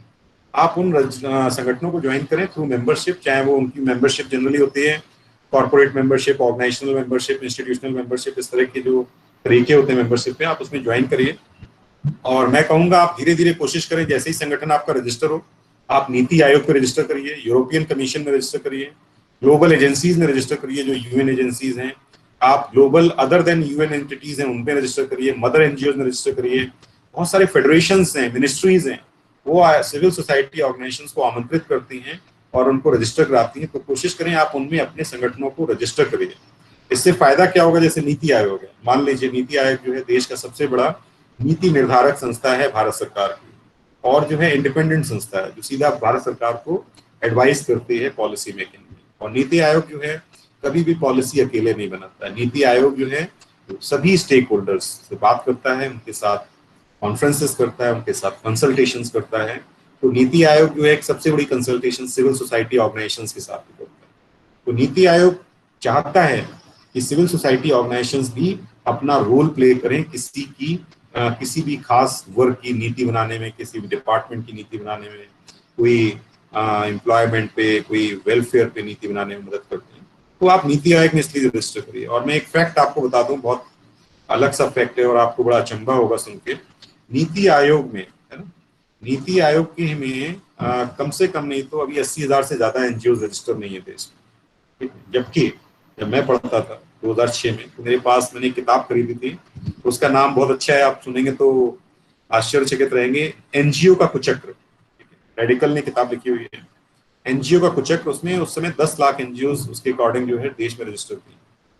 आप उन संगठनों को ज्वाइन करें थ्रू मेंबरशिप, चाहे वो उनकी मेंबरशिप जनरली होती है corporate membership, organisational membership, institutional membership, इस तरह की जो तरीके होते हैं मेंबरशिप पे, आप उसमें ज्वाइन करिए। और मैं कहूंगा आप धीरे धीरे कोशिश करें, जैसे ही संगठन आपका रजिस्टर हो आप नीति आयोग पे रजिस्टर करिए, यूरोपियन कमीशन में रजिस्टर करिए, ग्लोबल एजेंसीज में रजिस्टर करिए जो यूएन एजेंसीज हैं, आप global other than UN entities हैं उन पे रजिस्टर करिए, मदर एनजीओ में रजिस्टर करिए, बहुत सारे फेडरेशंस हैं, मिनिस्ट्रीज हैं, वो सिविल सोसाइटी ऑर्गेनाइजेशंस को आमंत्रित करती हैं और उनको रजिस्टर कराती हैं। तो कोशिश करें आप उनमें अपने संगठनों को रजिस्टर करिए। इससे फायदा क्या होगा, जैसे नीति आयोग है, मान लीजिए नीति आयोग जो है देश का सबसे बड़ा नीति निर्धारक संस्था है भारत सरकार की, और जो है इंडिपेंडेंट संस्था है जो सीधा भारत सरकार को एडवाइस करती है पॉलिसी मेकिंग में। और नीति आयोग जो है कभी भी पॉलिसी अकेले नहीं बनाता है, नीति आयोग जो है सभी स्टेक होल्डर्स से बात करता है, उनके साथ कॉन्फ्रेंसेस करता है, उनके साथ कंसल्टेशंस करता है। तो नीति आयोग जो है एक सबसे बड़ी कंसल्टेशन सिविल सोसाइटी ऑर्गेनाइजेशंस के साथ करता है। तो नीति आयोग चाहता है कि सिविल सोसाइटी ऑर्गेनाइजेशंस भी अपना रोल प्ले करें किसी भी खास वर्ग की नीति बनाने में, किसी भी डिपार्टमेंट की नीति बनाने में, कोई एम्प्लॉयमेंट पे, कोई वेलफेयर पे नीति बनाने में मदद करते हैं। तो आप नीति आयोग में इसलिए रजिस्टर करिए। और मैं एक फैक्ट आपको बता दूं, बहुत अलग सा फैक्ट है और आपको बड़ा अचंभा होगा सुन के। नीति आयोग में, है ना, नीति आयोग के में कम से कम नहीं तो अभी 80,000 से ज्यादा एनजीओ रजिस्टर नहीं है देश में। जबकि जब मैं पढ़ता था 2006 में, तो मेरे पास मैंने एक किताब खरीदी थी, उसका नाम बहुत अच्छा है, आप सुनेंगे तो आश्चर्यचकित रहेंगे, एनजीओ का कुचक्र। रेडिकल ने किताब लिखी हुई है, एनजीओ का कुचक्र। उसमें उस समय 10 लाख एनजीओ उसके अकॉर्डिंग जो है देश में रजिस्टर थी।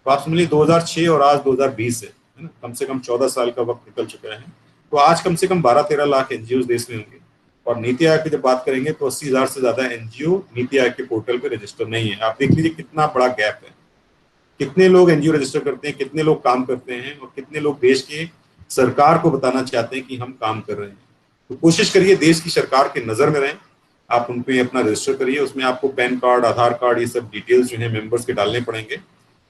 तो आप समझ लीजिए 2006 और आज 2020 है ना, कम से कम 14 साल का वक्त निकल चुका है। तो आज कम से कम 12-13 लाख एनजीओ देश में होंगे। और नीति आयोग की जब बात करेंगे तो 80,000 से ज्यादा एनजीओ नीति आयोग के पोर्टल पे रजिस्टर नहीं है। आप देख लीजिए कितना बड़ा गैप है, कितने लोग एनजीओ रजिस्टर करते हैं, कितने लोग काम करते हैं, और कितने लोग देश की सरकार को बताना चाहते हैं कि हम काम कर रहे हैं। तो कोशिश करिए देश की सरकार के नजर में रहें, आप उन पे अपना रजिस्टर करिए। उसमें आपको पैन कार्ड, आधार कार्ड, ये सब डिटेल्स जो है मेंबर्स के डालने पड़ेंगे,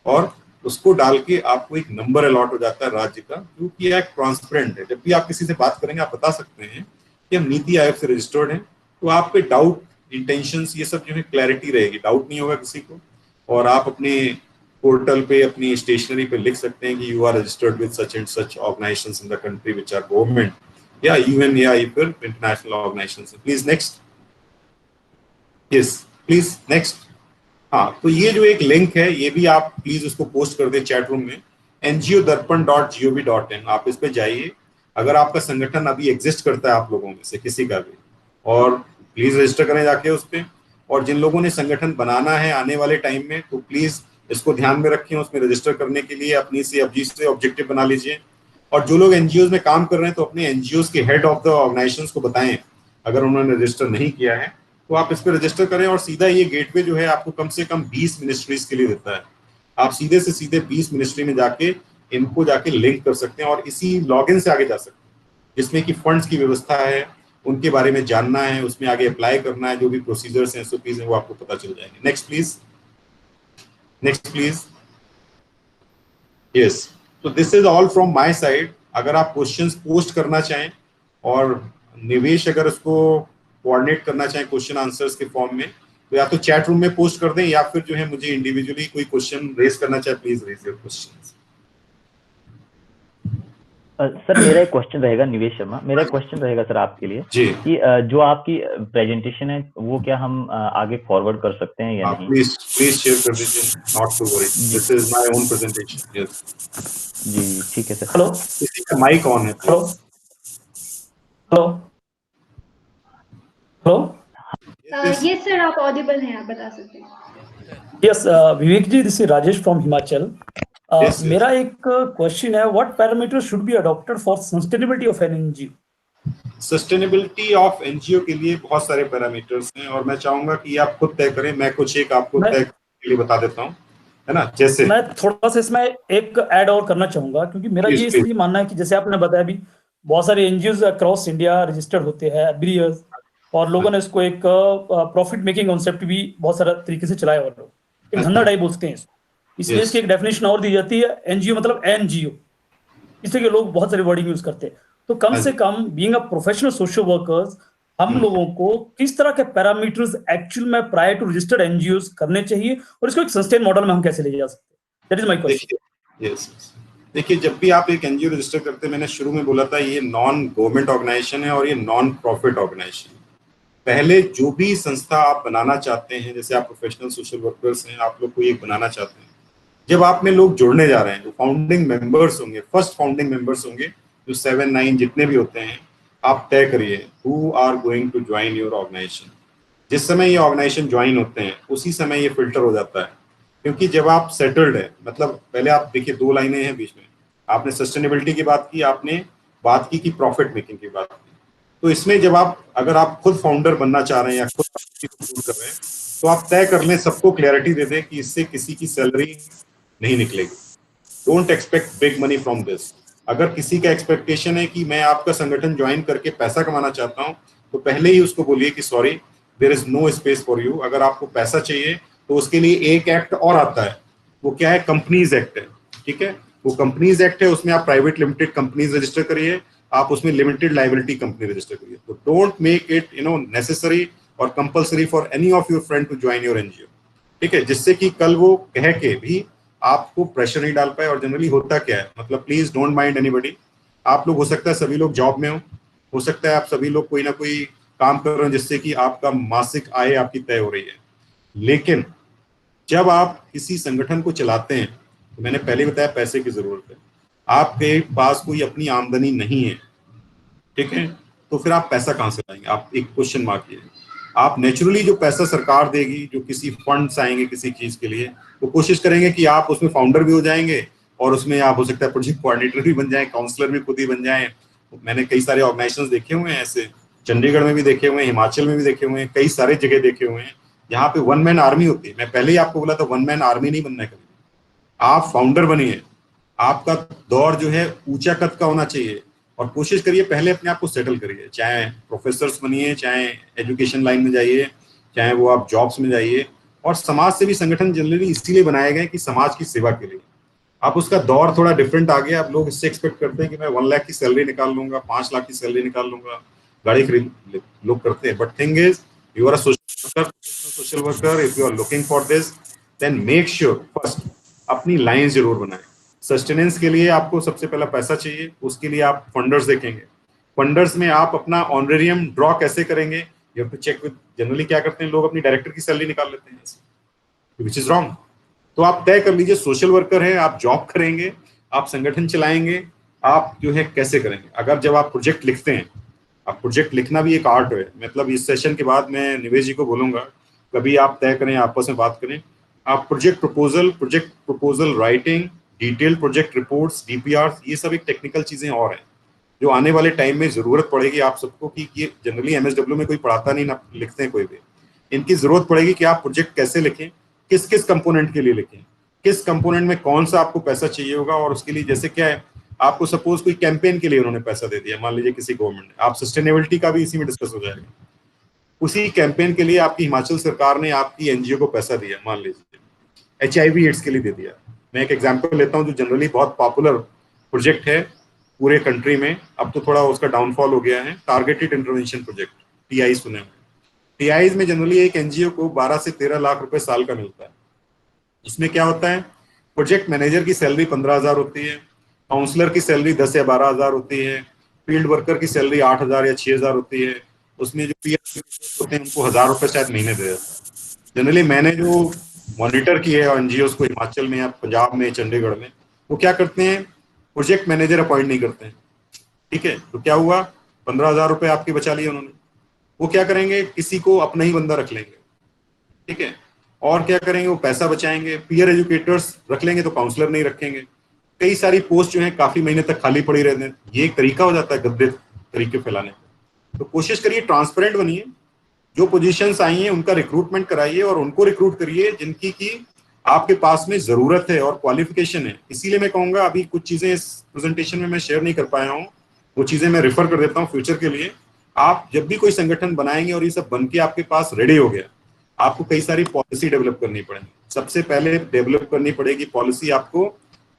और उसको डाल के आपको एक नंबर अलॉट हो जाता है राज्य का, जो कि एक ट्रांसपेरेंट है। जब भी आप किसी से बात करेंगे आप बता सकते हैं कि हम नीति आयोग से रजिस्टर्ड हैं, तो आप पे डाउट, इंटेंशंस, ये सब जो है क्लैरिटी रहेगी, डाउट नहीं होगा किसी को। और आप अपने पोर्टल पे, अपनी स्टेशनरी पे लिख सकते हैं कि you are registered with such and such organisations in the country which are government या यूएन या फिर international organisations. Please next, yes please next. हाँ, तो ये जो एक लिंक है ये भी आप प्लीज उसको पोस्ट कर दें चैट रूम में, ngodarpan.gov.in। आप इस पे जाइए, अगर आपका संगठन अभी एग्जिस्ट करता है आप लोगों में से किसी का भी, और प्लीज रजिस्टर करें जाके उस पे। और जिन लोगों ने संगठन बनाना है आने वाले टाइम में, तो प्लीज इसको ध्यान में रखें, उसमें रजिस्टर करने के लिए अपनी से ऑब्जेक्टिव बना लीजिए। और जो लोग एनजीओ में काम कर रहे हैं तो अपने एनजीओ के हेड ऑफ द ऑर्गेनाइजेशंस को बताएं, अगर उन्होंने रजिस्टर नहीं किया है तो आप इस पर रजिस्टर करें। और सीधा ये गेटवे जो है आपको कम से कम 20 मिनिस्ट्रीज के लिए देता है। आप सीधे से सीधे 20 मिनिस्ट्री में जाके इनको जाके लिंक कर सकते हैं और इसी लॉगिन से आगे जा सकते हैं, जिसमें कि फंड्स की व्यवस्था है, उनके बारे में जानना है, उसमें आगे अप्लाई करना है, जो भी प्रोसीजर्स हैं, एसओपीज हैं, वो आपको पता चल जाएंगे। Next please, next please. Yes, तो this is all from my side. अगर आप क्वेश्चंस पोस्ट करना चाहें और निवेश अगर उसको कोऑर्डिनेट करना चाहें क्वेश्चन आंसर्स के फॉर्म में, तो या तो चैट रूम में पोस्ट कर दें, या फिर जो है मुझे इंडिविजुअली कोई क्वेश्चन रेज करना चाहे, please raise your questions. Sir मेरा एक क्वेश्चन रहेगा, निवेश शर्मा, मेरा एक क्वेश्चन रहेगा सर आपके लिए जी, कि जो आपकी प्रेजेंटेशन है वो क्या हम आगे फॉरवर्ड कर सकते हैं या नहीं? प्लीज शेयर कर दीजिए, not to worry, this is my own presentation. Yes जी ठीक है सर। हेलो, किसी का माइक ऑन है? Hello hello hello. Yes sir, आप ऑडिबल हैं, आप बता सकते हैं। Yes Vivek ji, this is Rajesh from Himachal. Yes. मेरा एक क्वेश्चन है, what parameter should be adopted for sustainability of an NGO? Sustainability of NGO के लिए बहुत सारे पैरामीटर्स हैं और मैं चाहूंगा कि आप खुद तय करें। मैं कुछ एक आपको तय के लिए बता देता हूं, है ना। जैसे मैं थोड़ा सा इसमें एक ऐड और करना चाहूंगा, क्योंकि मेरा ये इसलिए मानना है कि जैसे आपने बताया अभी बहुत सारे एनजीओ अक्रॉस इंडिया रजिस्टर्ड होते हैं एवरी ईयर, और लोगों ने इसको एक प्रॉफिट मेकिंग कॉन्सेप्ट भी बहुत सारा तरीके से चलाया, और लोग एक धंधा टाइप बोलते हैं इसको, इसलिए इसकी एक डेफिनेशन और दी जाती है, एनजीओ मतलब एनजीओ, इसलिए कि लोग बहुत सारे वर्डिंग यूज करते हैं। तो कम से कम being a professional social workers, हम लोगों को किस तरह के पैरामीटर्स एक्चुअल में प्रायर टू रजिस्टर्ड एनजीओ करने चाहिए, और इसको एक सस्टेन मॉडल में हम कैसे ले जा सकते हैं? That is my question. Yes, देखिए, जब भी आप एक एनजीओ रजिस्टर करते हैं, मैंने शुरू में बोला था ये नॉन गवर्नमेंट ऑर्गेनाइजेशन है और ये नॉन प्रॉफिट ऑर्गेनाइजेशन। पहले जो भी संस्था आप बनाना चाहते हैं, जैसे आप प्रोफेशनल सोशल वर्कर्स हैं, आप लोग कोई एक बनाना चाहते हैं, जब आप में लोग जुड़ने जा रहे हैं, जो फाउंडिंग मेंबर्स होंगे, फर्स्ट फाउंडिंग मेंबर्स होंगे, जो 7-9 जितने भी होते हैं, आप तय करिए who are going to join your organisation. जिस समय ये ऑर्गेनाइजेशन ज्वाइन होते हैं उसी समय ये फिल्टर हो जाता है, क्योंकि जब आप सेटल्ड है, मतलब पहले आप देखिए 2 लाइनें हैं बीच में, आपने सस्टेनेबिलिटी की बात की, आपने बात की प्रॉफिट मेकिंग की बात की। तो इसमें जब आप, अगर आप खुद फाउंडर बनना चाह रहे हैं या खुद कर रहे हैं, तो आप तय कर लें, सबको क्लैरिटी दे दें कि इससे किसी की सैलरी नहीं निकलेगी। Don't expect big money from this. अगर किसी का एक्सपेक्टेशन है कि मैं आपका संगठन ज्वाइन करके पैसा कमाना चाहता हूं, तो पहले ही उसको बोलिए कि sorry, there is no space for you. अगर आपको पैसा चाहिए तो उसके लिए एक एक्ट और आता है, वो क्या है, कंपनीज एक्ट है। ठीक है, वो कंपनीज एक्ट है, उसमें आप प्राइवेट लिमिटेड कंपनीज रजिस्टर करिए, आप उसमें लिमिटेड लायबिलिटी कंपनी रजिस्टर करिए। तो डोंट मेक इट नेसेसरी और compulsory for any of your friend to join your NGO. ठीक है, जिससे कि कल वो कह के भी आपको प्रेशर नहीं डाल पाए। और जनरली होता क्या है, मतलब प्लीज डोंट माइंड एनीबॉडी, आप लोग हो सकता है सभी लोग जॉब में हो सकता है आप सभी लोग कोई ना कोई काम कर रहे हो जिससे कि आपका मासिक आय आपकी तय हो रही है, लेकिन जब आप किसी संगठन को चलाते हैं, तो मैंने पहले बताया पैसे की जरूरत है, आपके पास कोई अपनी आमदनी नहीं है, ठीक है, तो फिर आप पैसा कहां से लाएंगे? आप एक क्वेश्चन मार्क है। आप नेचुरली जो पैसा सरकार देगी, जो किसी फंड्स आएंगे किसी चीज के लिए, वो कोशिश करेंगे कि आप उसमें फाउंडर भी हो जाएंगे और उसमें आप हो सकता है प्रोजेक्ट कोऑर्डिनेटर भी बन जाए, काउंसलर भी खुद ही बन जाए। मैंने कई सारे ऑर्गेनाइजेशंस देखे हुए हैं ऐसे, चंडीगढ़ में भी देखे हुए हैं, हिमाचल में भी देखे हुए हैं, कई सारे जगह देखे हुए हैं जहाँ पे वन मैन आर्मी होती है। मैं पहले ही आपको बोला था, वन मैन आर्मी नहीं बनना है कभी, आप फाउंडर बनिए। आपका दौर जो है ऊंचा कद का होना चाहिए और कोशिश करिए पहले अपने आप को सेटल करिए, चाहे प्रोफेसर्स बनिए, चाहे एजुकेशन लाइन में जाइए, चाहे वो आप जॉब्स में जाइए। और समाज से भी संगठन जनरली इसीलिए बनाए गए कि समाज की सेवा के लिए। अब उसका दौर थोड़ा डिफरेंट आ गया, अब लोग इससे एक्सपेक्ट करते हैं कि मैं 1 लाख की सैलरी निकाल लूंगा, 5 लाख की सैलरी निकाल लूंगा, गाड़ी खरीद लोग करते हैं। But thing is, you are a social worker, if you are looking for this, then make sure first अपनी लाइन जरूर बनाएं। सस्टेनेंस के लिए आपको सबसे पहला पैसा चाहिए, उसके लिए आप फंडर्स देखेंगे। फंडर्स में आप अपना ऑनरेरियम ड्रॉ कैसे करेंगे, you have to check with, generally क्या करते हैं लोग, अपनी डायरेक्टर की सैलरी निकाल लेते हैं, व्हिच इज रॉन्ग। तो आप तय कर लीजिए, सोशल वर्कर है, आप जॉब करेंगे, आप संगठन चलाएंगे, आप जो है कैसे करेंगे। अगर जब आप प्रोजेक्ट लिखते हैं, आप प्रोजेक्ट लिखना भी एक आर्ट है, मतलब इस सेशन के बाद मैं निवेश जी को बोलूंगा कभी आप तय करें, आपस में बात करें, आप project proposal writing, detail project reports, DPR, ये सब एक टेक्निकल चीजें और हैं जो आने वाले टाइम में जरूरत पड़ेगी आप सबको, कि ये जनरली एमएसडब्ल्यू में कोई पढ़ाता नहीं, ना लिखते हैं कोई भी। इनकी जरूरत पड़ेगी कि आप प्रोजेक्ट कैसे लिखें, किस किस कंपोनेंट के लिए लिखें, किस कंपोनेंट में कौन सा आपको पैसा चाहिए होगा। और उसके लिए जैसे क्या है, आपको सपोज कोई कैंपेन के लिए उन्होंने पैसा दे दिया, मान लीजिए किसी गवर्नमेंट ने, आप सस्टेनेबिलिटी का भी इसी में डिस्कस हो जाएगा। उसी कैंपेन के लिए आपकी हिमाचल सरकार ने आपकी एनजीओ को पैसा दिया, मान लीजिए HIV एड्स के लिए दे दिया। मैं एक एग्जांपल लेता हूं जो जनरली बहुत पॉपुलर प्रोजेक्ट है पूरे कंट्री में, अब तो थोड़ा उसका डाउनफॉल हो गया है, टारगेटेड इंटरवेंशन प्रोजेक्ट, TI सुने हुए। TIs में जनरली एक एनजीओ को 12 से 13 लाख रुपए साल का मिलता है। इसमें क्या होता है, प्रोजेक्ट मैनेजर की सैलरी 15,000 होती है, काउंसलर की सैलरी 10 या 12,000 होती है, फील्ड वर्कर की सैलरी 8,000 या 6,000 होती है, उसमें जो PR होते हैं उनको 1,000 रुपए शायद महीने दे देता है। जनरली मैंने जो मॉनिटर किए हैं एनजीओस को हिमाचल में या पंजाब में, चंडीगढ़ में, वो क्या करते हैं, प्रोजेक्ट मैनेजर अपॉइंट नहीं करते हैं। ठीक है, तो क्या हुआ, 15,000 रुपए आपके बचा लिए उन्होंने। वो क्या करेंगे, किसी को अपना ही बंदा रख लेंगे, ठीक है, और क्या करेंगे, वो पैसा बचाएंगे। पीयर एजुकेटर्स रख लेंगे तो काउंसलर नहीं रखेंगे। कई सारी पोस्ट जो है काफी महीने तक खाली पड़ी रहते हैं। ये एक तरीका हो जाता है गद्दे तरीके फैलाने का। तो कोशिश करिए ट्रांसपेरेंट बनिए, जो पोजीशंस आई हैं उनका रिक्रूटमेंट कराइए और उनको रिक्रूट करिए जिनकी की आपके पास में जरूरत है और क्वालिफिकेशन है। इसीलिए मैं कहूंगा, अभी कुछ चीजें इस प्रेजेंटेशन में मैं शेयर नहीं कर पाया हूँ, वो चीजें मैं रेफर कर देता हूँ फ्यूचर के लिए। आप जब भी कोई संगठन बनाएंगे और ये सब बन के आपके पास रेडी हो गया, आपको कई सारी पॉलिसी डेवलप करनी पड़ेगी। सबसे पहले डेवलप करनी पड़ेगी पॉलिसी आपको,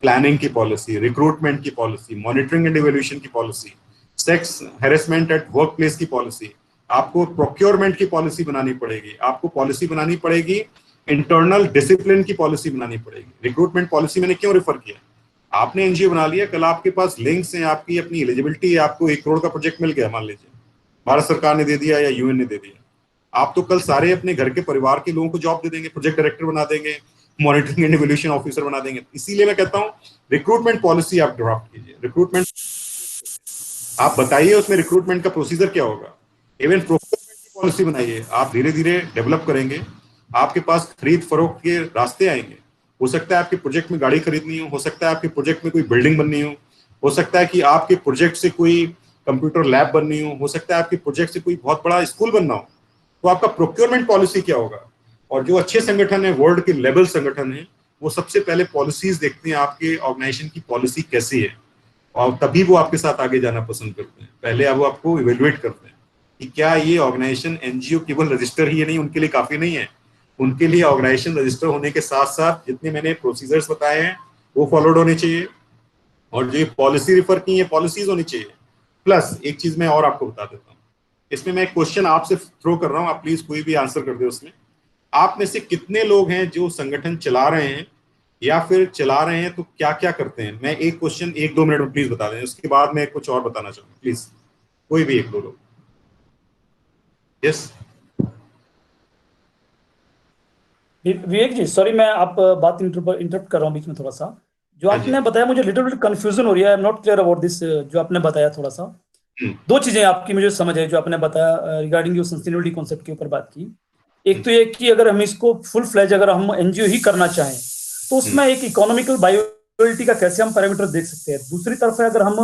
प्लानिंग की पॉलिसी, रिक्रूटमेंट की पॉलिसी, मॉनिटरिंग एंड इवैल्यूएशन की policy, sex harassment at work place की पॉलिसी, आपको प्रोक्योरमेंट की पॉलिसी बनानी पड़ेगी, आपको पॉलिसी बनानी पड़ेगी, इंटरनल डिसिप्लिन की पॉलिसी बनानी पड़ेगी। रिक्रूटमेंट पॉलिसी मैंने क्यों रेफर किया, आपने एनजीओ बना लिया, कल आपके पास लिंक्स हैं, आपकी अपनी एलिजिबिलिटी है, आपको 1 करोड़ का प्रोजेक्ट मिल गया मान लीजिए, भारत सरकार ने दे दिया या यूएन ने दे दिया, आप तो कल सारे अपने घर के परिवार के लोगों को जॉब दे देंगे, प्रोजेक्ट डायरेक्टर बना देंगे, मॉनिटरिंग एंड इवैल्यूएशन ऑफिसर बना देंगे। इसीलिए मैं कहता हूँ रिक्रूटमेंट पॉलिसी आप ड्राफ्ट कीजिए, रिक्रूटमेंट आप बताइए उसमें रिक्रूटमेंट का प्रोसीजर क्या होगा, इवन प्रोक्योरमेंट की पॉलिसी बनाइए। आप धीरे धीरे डेवलप करेंगे, आपके पास खरीद फरोख्त के रास्ते आएंगे। हो सकता है आपके प्रोजेक्ट में गाड़ी खरीदनी हो सकता है आपके प्रोजेक्ट में कोई बिल्डिंग बननी हो सकता है कि आपके प्रोजेक्ट से कोई कंप्यूटर लैब बननी हो सकता है आपके प्रोजेक्ट से कोई बहुत बड़ा स्कूल बनना हो। तो आपका प्रोक्योरमेंट पॉलिसी क्या होगा? और जो अच्छे संगठन है, वर्ल्ड के लेवल संगठन है, वो सबसे पहले पॉलिसीज देखते हैं आपके ऑर्गेनाइजेशन की पॉलिसी कैसी है, और तभी वो आपके साथ आगे जाना पसंद करते हैं। पहले वो आपको इवेल्युएट करते हैं कि क्या ये ऑर्गेनाइजेशन एनजीओ केवल रजिस्टर ही नहीं, उनके लिए काफी नहीं है, उनके लिए ऑर्गेनाइजेशन रजिस्टर होने के साथ साथ जितने मैंने प्रोसीजर्स बताए हैं वो फॉलोड होने चाहिए, और जो पॉलिसी रिफर की है पॉलिसीज होनी चाहिए। प्लस एक चीज मैं और आपको बता देता हूँ, इसमें मैं एक क्वेश्चन आपसे थ्रो कर रहा हूँ, आप प्लीज कोई भी आंसर कर दे उसमें। आप में से कितने लोग हैं जो संगठन चला रहे हैं, या फिर चला रहे हैं तो क्या क्या करते हैं? मैं एक क्वेश्चन 1-2 मिनट में प्लीज बता दें, उसके बाद मैं कुछ और बताना चाहूंगा। प्लीज कोई भी 1-2 लोग। यस विवेक जी, सॉरी मैं आप बात इंटरप्ट कर रहा हूँ बीच में थोड़ा सा। जो हाँ जी। आपने बताया मुझे लिटिल बिट कंफ्यूजन हो रही है, I am not clear about this. जो आपने बताया थोड़ा सा, दो चीजें आपकी मुझे समझ है जो आपने बताया रिगार्डिंग जो सस्टेनेबिलिटी कॉन्सेप्ट के ऊपर बात की। एक तो ये कि अगर हम इसको फुल फ्लैज अगर हम एनजीओ ही करना चाहें तो उसमें एक इकोनॉमिकल वायबिलिटी का कैसे हम पैरामीटर देख सकते हैं। दूसरी तरफ है अगर हम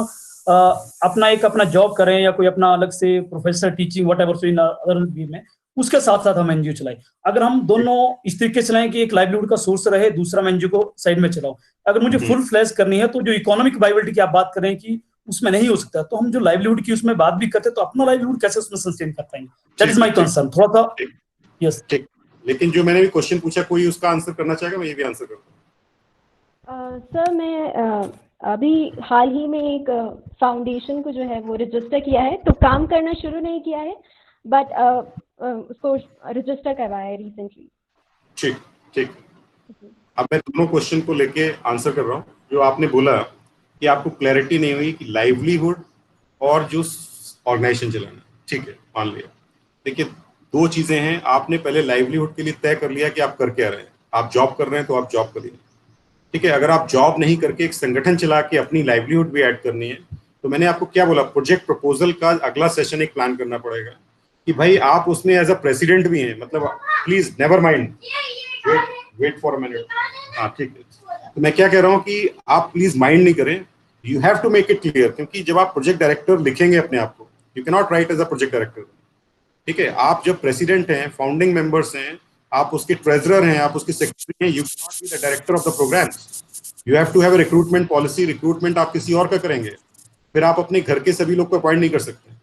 अपना जॉब करें या कोई अपना अलग से professional teaching what ever in other way में, उसके साथ साथ हम एनजीओ चलाएं। अगर हम दोनों इस तरीके से चलाएं कि एक लाइवलीहुड का सोर्स रहे, दूसरा मैं एनजीओ को साइड में चलाऊं। अगर मुझे फुल फ्लैश करनी है तो जो इकोनॉमिक वायबिलिटी की आप बात कर रहे हैं कि उसमें नहीं हो सकता, तो हम जो लाइवलीहुड की उसमें बात भी करते हैं तो अपना लाइवलीहुड कैसे उसमें सस्टेन कर पाएंगे? दैट इज माय कंसर्न थोड़ा सा। यस ठीक, लेकिन जो मैंने भी क्वेश्चन पूछा कोई उसका आंसर करना चाहेगा? मैं ये भी आंसर करता हूँ। सर मैं अभी हाल ही में एक फाउंडेशन को जो है वो रजिस्टर किया है, तो काम करना शुरू नहीं किया है, बट उसको रजिस्टर करवाया है रिसेंटली। ठीक ठीक, अब मैं दोनों क्वेश्चन को लेके आंसर कर रहा हूँ। जो आपने बोला कि आपको क्लैरिटी नहीं हुई कि लाइवलीहुड और जो ऑर्गेनाइजेशन चलाना, ठीक है, मान लिया। देखिए दो चीजें हैं, आपने पहले लाइवलीहुड के लिए तय कर लिया कि आप कर क्या रहे हैं। आप जॉब कर रहे हैं तो आप जॉब करिए, ठीक है। अगर आप जॉब नहीं करके एक संगठन चला के अपनी लाइवलीहुड भी ऐड करनी है, तो मैंने आपको क्या बोला, प्रोजेक्ट प्रपोजल का अगला सेशन एक प्लान करना पड़ेगा कि भाई आप उसमें एज अ प्रेसिडेंट भी हैं, मतलब please never mind, wait for a minute. हाँ ठीक है, तो मैं क्या कह रहा हूँ कि आप प्लीज माइंड नहीं करें, you have to make it clear, क्योंकि जब आप प्रोजेक्ट डायरेक्टर लिखेंगे अपने आप को, you can not write as a project director, ठीक है। आप जब प्रेसिडेंट हैं, फाउंडिंग मेंबर्स हैं, आप उसके ट्रेजरर हैं, आप उसके सेक्रेटरी हैं, you can not be the director of the programme. You have to have a recruitment policy. Recruitment आप किसी और का करेंगे, फिर आप अपने घर के सभी लोग को अपॉइंट नहीं कर सकते।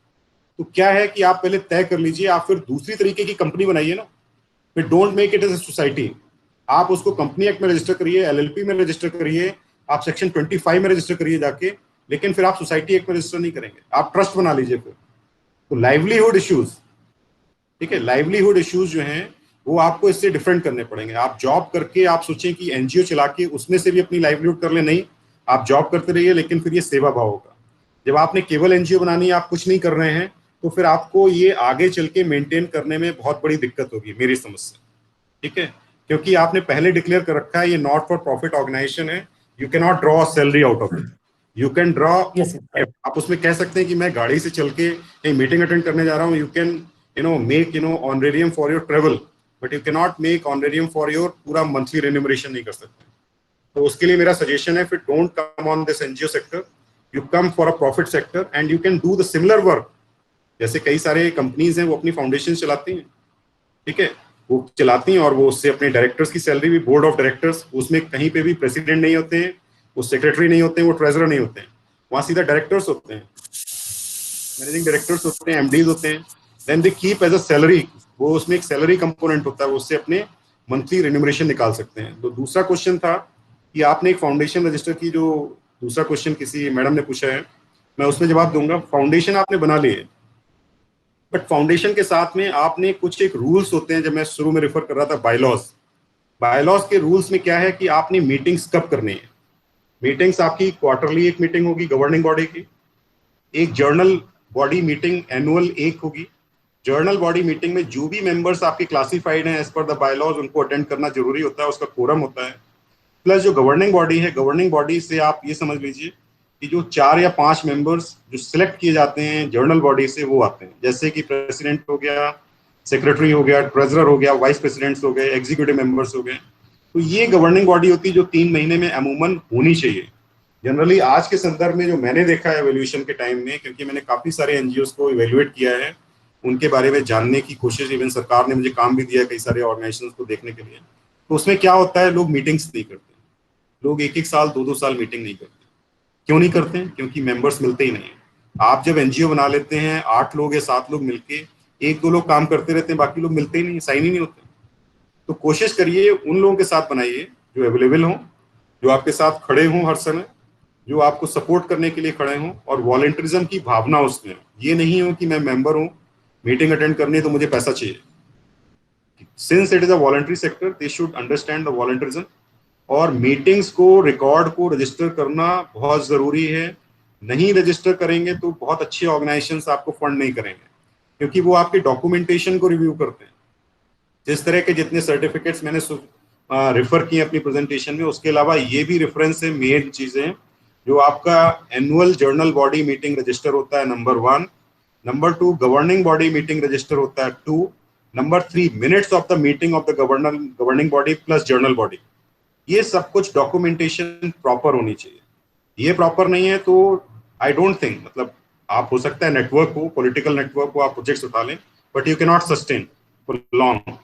तो क्या है कि आप पहले तय कर लीजिए, आप फिर दूसरी तरीके की कंपनी बनाइए ना, फिर don't make it as a society. आप उसको कंपनी एक्ट में रजिस्टर करिए, एलएलपी में रजिस्टर करिए, आप सेक्शन 25 में रजिस्टर करिए जाके, लेकिन फिर आप सोसाइटी एक्ट में रजिस्टर नहीं करेंगे, आप ट्रस्ट बना लीजिए फिर। तो लाइवलीहुड इश्यूज, ठीक है, लाइवलीहुड इश्यूज जो हैं वो आपको इससे डिफरेंट करने पड़ेंगे। आप जॉब करके आप सोचें कि एनजीओ चला के उसमें से भी अपनी लाइवलीहुड कर ले, नहीं, आप जॉब करते रहिए, लेकिन फिर ये सेवा भाव होगा। जब आपने केवल एनजीओ बनानी है, आप कुछ नहीं कर रहे हैं, तो फिर आपको ये आगे चल के मेंटेन करने में बहुत बड़ी दिक्कत होगी मेरी समझ से, ठीक है, क्योंकि आपने पहले डिक्लेयर कर रखा है ये नॉट फॉर प्रॉफिट ऑर्गेनाइजेशन है। You can not draw salary out of it, you can draw. आप उसमें कह सकते हैं कि मैं गाड़ी से चल के एक मीटिंग अटेंड करने जा रहा हूँ, you can make honorarium for your travel, but you can not make honorarium for your पूरा मंथली रेन्यूमरेशन नहीं कर सकते। तो उसके लिए मेरा सजेशन है, फिर don't come on this NGO sector, you come for a profit sector and you can do the similar work. जैसे कई सारे कंपनीज हैं वो अपनी फाउंडेशन चलाती हैं, ठीक है, वो चलाती हैं और वो उससे अपने डायरेक्टर्स की सैलरी भी, बोर्ड ऑफ डायरेक्टर्स, उसमें कहीं पे भी प्रेसिडेंट नहीं होते हैं, वो सेक्रेटरी नहीं होते हैं, वो ट्रेजरर नहीं होते हैं, वहाँ सीधा डायरेक्टर्स होते हैं, मैनेजिंग डायरेक्टर्स होते हैं, एमडीज होते हैं। Then they keep as a salary, वो उसमें एक सैलरी कंपोनेंट होता है, वो उससे अपने मंथली रेन्यूमरेशन निकाल सकते हैं। तो दूसरा क्वेश्चन था कि आपने एक फाउंडेशन रजिस्टर की, जो दूसरा क्वेश्चन किसी मैडम ने पूछा है, मैं उसमें जवाब दूंगा। फाउंडेशन आपने बना ली है, बट फाउंडेशन के साथ में आपने कुछ एक रूल्स होते हैं, जब मैं शुरू में रेफर कर रहा था बायलॉज, बायलॉज के रूल्स में क्या है कि आपने मीटिंग्स कब करनी है। मीटिंग्स आपकी क्वार्टरली एक मीटिंग होगी गवर्निंग बॉडी की, एक जर्नल बॉडी मीटिंग एनुअल एक होगी। जर्नल बॉडी मीटिंग में जो भी मेंबर्स आपके क्लासिफाइड हैं एज पर द बायलॉज उनको अटेंड करना जरूरी होता है, उसका कोरम होता है। प्लस जो गवर्निंग बॉडी है, गवर्निंग बॉडी से आप ये समझ लीजिए कि जो 4 या 5 मेंबर्स जो सिलेक्ट किए जाते हैं जर्नल बॉडी से वो आते हैं, जैसे कि प्रेसिडेंट हो गया, सेक्रेटरी हो गया, ट्रेजरर हो गया, वाइस प्रेसिडेंट्स हो गए, एग्जीक्यूटिव मेंबर्स हो गए। तो ये गवर्निंग बॉडी होती है जो 3 महीने में अमूमन होनी चाहिए। जनरली आज के संदर्भ में जो मैंने देखा है एवेल्यूएशन के टाइम में, क्योंकि मैंने काफी सारे एनजीओ को इवेल्युएट किया है, उनके बारे में जानने की कोशिश, इवन सरकार ने मुझे काम भी दिया कई सारे ऑर्गेनाइजेशंस को देखने के लिए। तो उसमें क्या होता है, लोग मीटिंग्स नहीं करते, लोग 1-1 साल 2-2 साल मीटिंग नहीं करते। क्यों नहीं करते हैं? क्योंकि मेंबर्स मिलते ही नहीं है। आप जब एनजीओ बना लेते हैं 8 लोग या 7 लोग मिलके, 1-2 लोग काम करते रहते हैं, बाकी लोग मिलते ही नहीं, साइन ही नहीं होते। तो कोशिश करिए उन लोगों के साथ बनाइए जो अवेलेबल हों, जो आपके साथ खड़े हों हर समय, जो आपको सपोर्ट करने के लिए खड़े हों, और वॉलंटरिज्म की भावना उसमें। ये नहीं हो कि मैं मेंबर हूं, मीटिंग अटेंड करनी है तो मुझे पैसा चाहिए। Since it is a voluntary sector, they should understand the voluntarism. और मीटिंग्स को, रिकॉर्ड को रजिस्टर करना बहुत जरूरी है। नहीं रजिस्टर करेंगे तो बहुत अच्छे ऑर्गेनाइजेशंस आपको फंड नहीं करेंगे, क्योंकि वो आपके डॉक्यूमेंटेशन को रिव्यू करते हैं। जिस तरह के जितने सर्टिफिकेट्स मैंने रेफर किए अपनी प्रेजेंटेशन में, उसके अलावा ये भी रेफरेंस है, मेन चीजें जो आपका annual journal body meeting register होता है, number 1, number 2 governing body meeting register होता है 2, number 3 minutes of the meeting of the governing body plus journal body. ये सब कुछ डॉक्यूमेंटेशन प्रॉपर होनी चाहिए। ये प्रॉपर नहीं है तो आई डोंट थिंक, मतलब आप हो सकता है नेटवर्क हो, पॉलिटिकल नेटवर्क हो, आप प्रोजेक्ट्स उठा लें, but you can not sustain for long.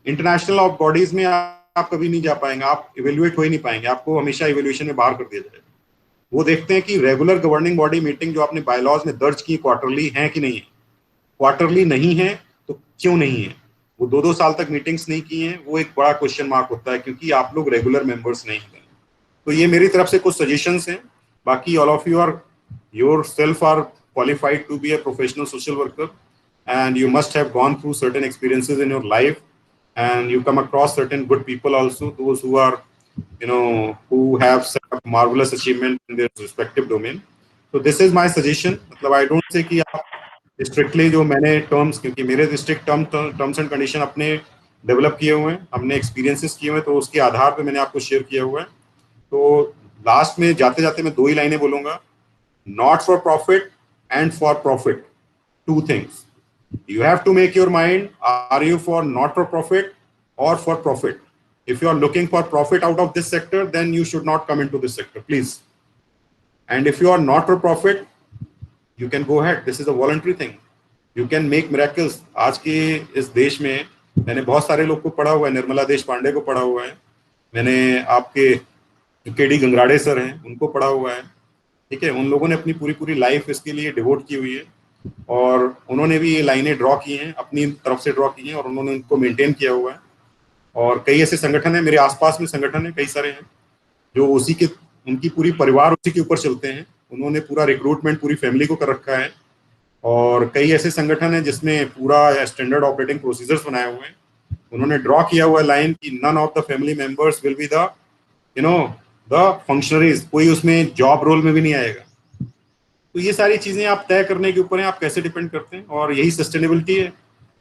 International bodies में आप कभी नहीं जा पाएंगे, आप इवेल्युएट हो ही नहीं पाएंगे, आपको हमेशा इवेल्युएशन में बाहर कर दिया जाएगा। वो देखते हैं कि रेगुलर गवर्निंग बॉडी मीटिंग जो आपने बायलॉज में दर्ज की क्वार्टरली है कि नहीं है। क्वार्टरली नहीं है तो क्यों नहीं है? वो 2-2 साल तक मीटिंग्स नहीं की हैं, वो एक बड़ा क्वेश्चन मार्क होता है, क्योंकि आप लोग रेगुलर मेंबर्स नहीं हैं। तो ये मेरी तरफ से कुछ सजेशंस हैं। बाकी all of you are yourself are qualified to be a professional social worker, and you must have gone through certain experiences in your life, and you come across certain good people also, those who are, who have set up marvelous achievement in their respective domain. So this is my suggestion. मतलब I don't say कि आप strictly जो मैंने terms, क्योंकि मेरे strict terms and condition अपने develop किए हुए हैं, हमने experiences किए हुए हैं, तो उसके आधार पे मैंने आपको share किया हुआ है। तो लास्ट में जाते जाते मैं 2 ही लाइनें बोलूंगा, not for profit and for profit, 2 things. You have to make your mind, are you for not for profit or for profit? If you are looking for profit out of this sector, then you should not come into this sector, please. And if you are not for profit, you can go ahead. This is a voluntary thing. You can make miracles. आज के इस देश में मैंने बहुत सारे लोग को पढ़ा हुआ है, निर्मला देश पांडे को पढ़ा हुआ है, मैंने आपके केडी गंगराड़े सर हैं उनको पढ़ा हुआ है, ठीक है। उन लोगों ने अपनी पूरी लाइफ इसके लिए डिवोट की हुई है, और उन्होंने भी ये लाइनें ड्रॉ की हैं, अपनी तरफ से ड्रॉ की हैं, और उन्होंने उनको मेंटेन किया हुआ है। और कई ऐसे संगठन है, मेरे आसपास में संगठन है कई सारे हैं, जो उसी के, उनकी पूरी परिवार उसी के ऊपर चलते हैं, उन्होंने पूरा रिक्रूटमेंट पूरी फैमिली को कर रखा है। और कई ऐसे संगठन है जिसमें पूरा स्टैंडर्ड ऑपरेटिंग प्रोसीजर्स बनाए हुए हैं, उन्होंने ड्रॉ किया हुआ लाइन कि none of the family members will be the the functionaries, कोई उसमें जॉब रोल में भी नहीं आएगा। तो ये सारी चीजें आप तय करने के ऊपर हैं, आप कैसे डिपेंड करते हैं, और यही सस्टेनेबिलिटी है।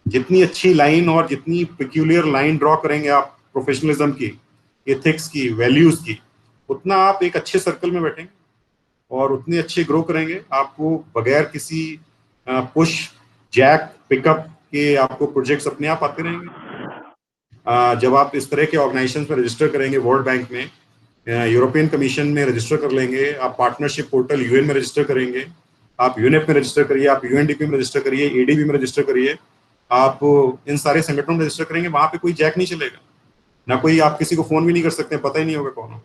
जितनी अच्छी लाइन और जितनी पिक्यूलियर लाइन ड्रॉ करेंगे आप प्रोफेशनलिज्म की, एथिक्स की, वैल्यूज की, उतना आप एक अच्छे सर्कल में बैठेंगे और उतने अच्छे ग्रो करेंगे। आपको बगैर किसी पुश जैक पिकअप के आपको प्रोजेक्ट्स अपने आप आते रहेंगे। जब आप इस तरह के ऑर्गेनाइजेशन में रजिस्टर करेंगे, वर्ल्ड बैंक में, यूरोपियन कमीशन में रजिस्टर कर लेंगे, आप पार्टनरशिप पोर्टल यूएन में रजिस्टर करेंगे, आप यूनेप में रजिस्टर करिए, आप यूएनडीपी में रजिस्टर करिए, एडीबी में रजिस्टर करिए, आप इन सारे संगठनों में रजिस्टर करेंगे, वहां पे कोई जैक नहीं चलेगा, ना कोई, आप किसी को फोन भी नहीं कर सकते, पता ही नहीं होगा कौन होगा।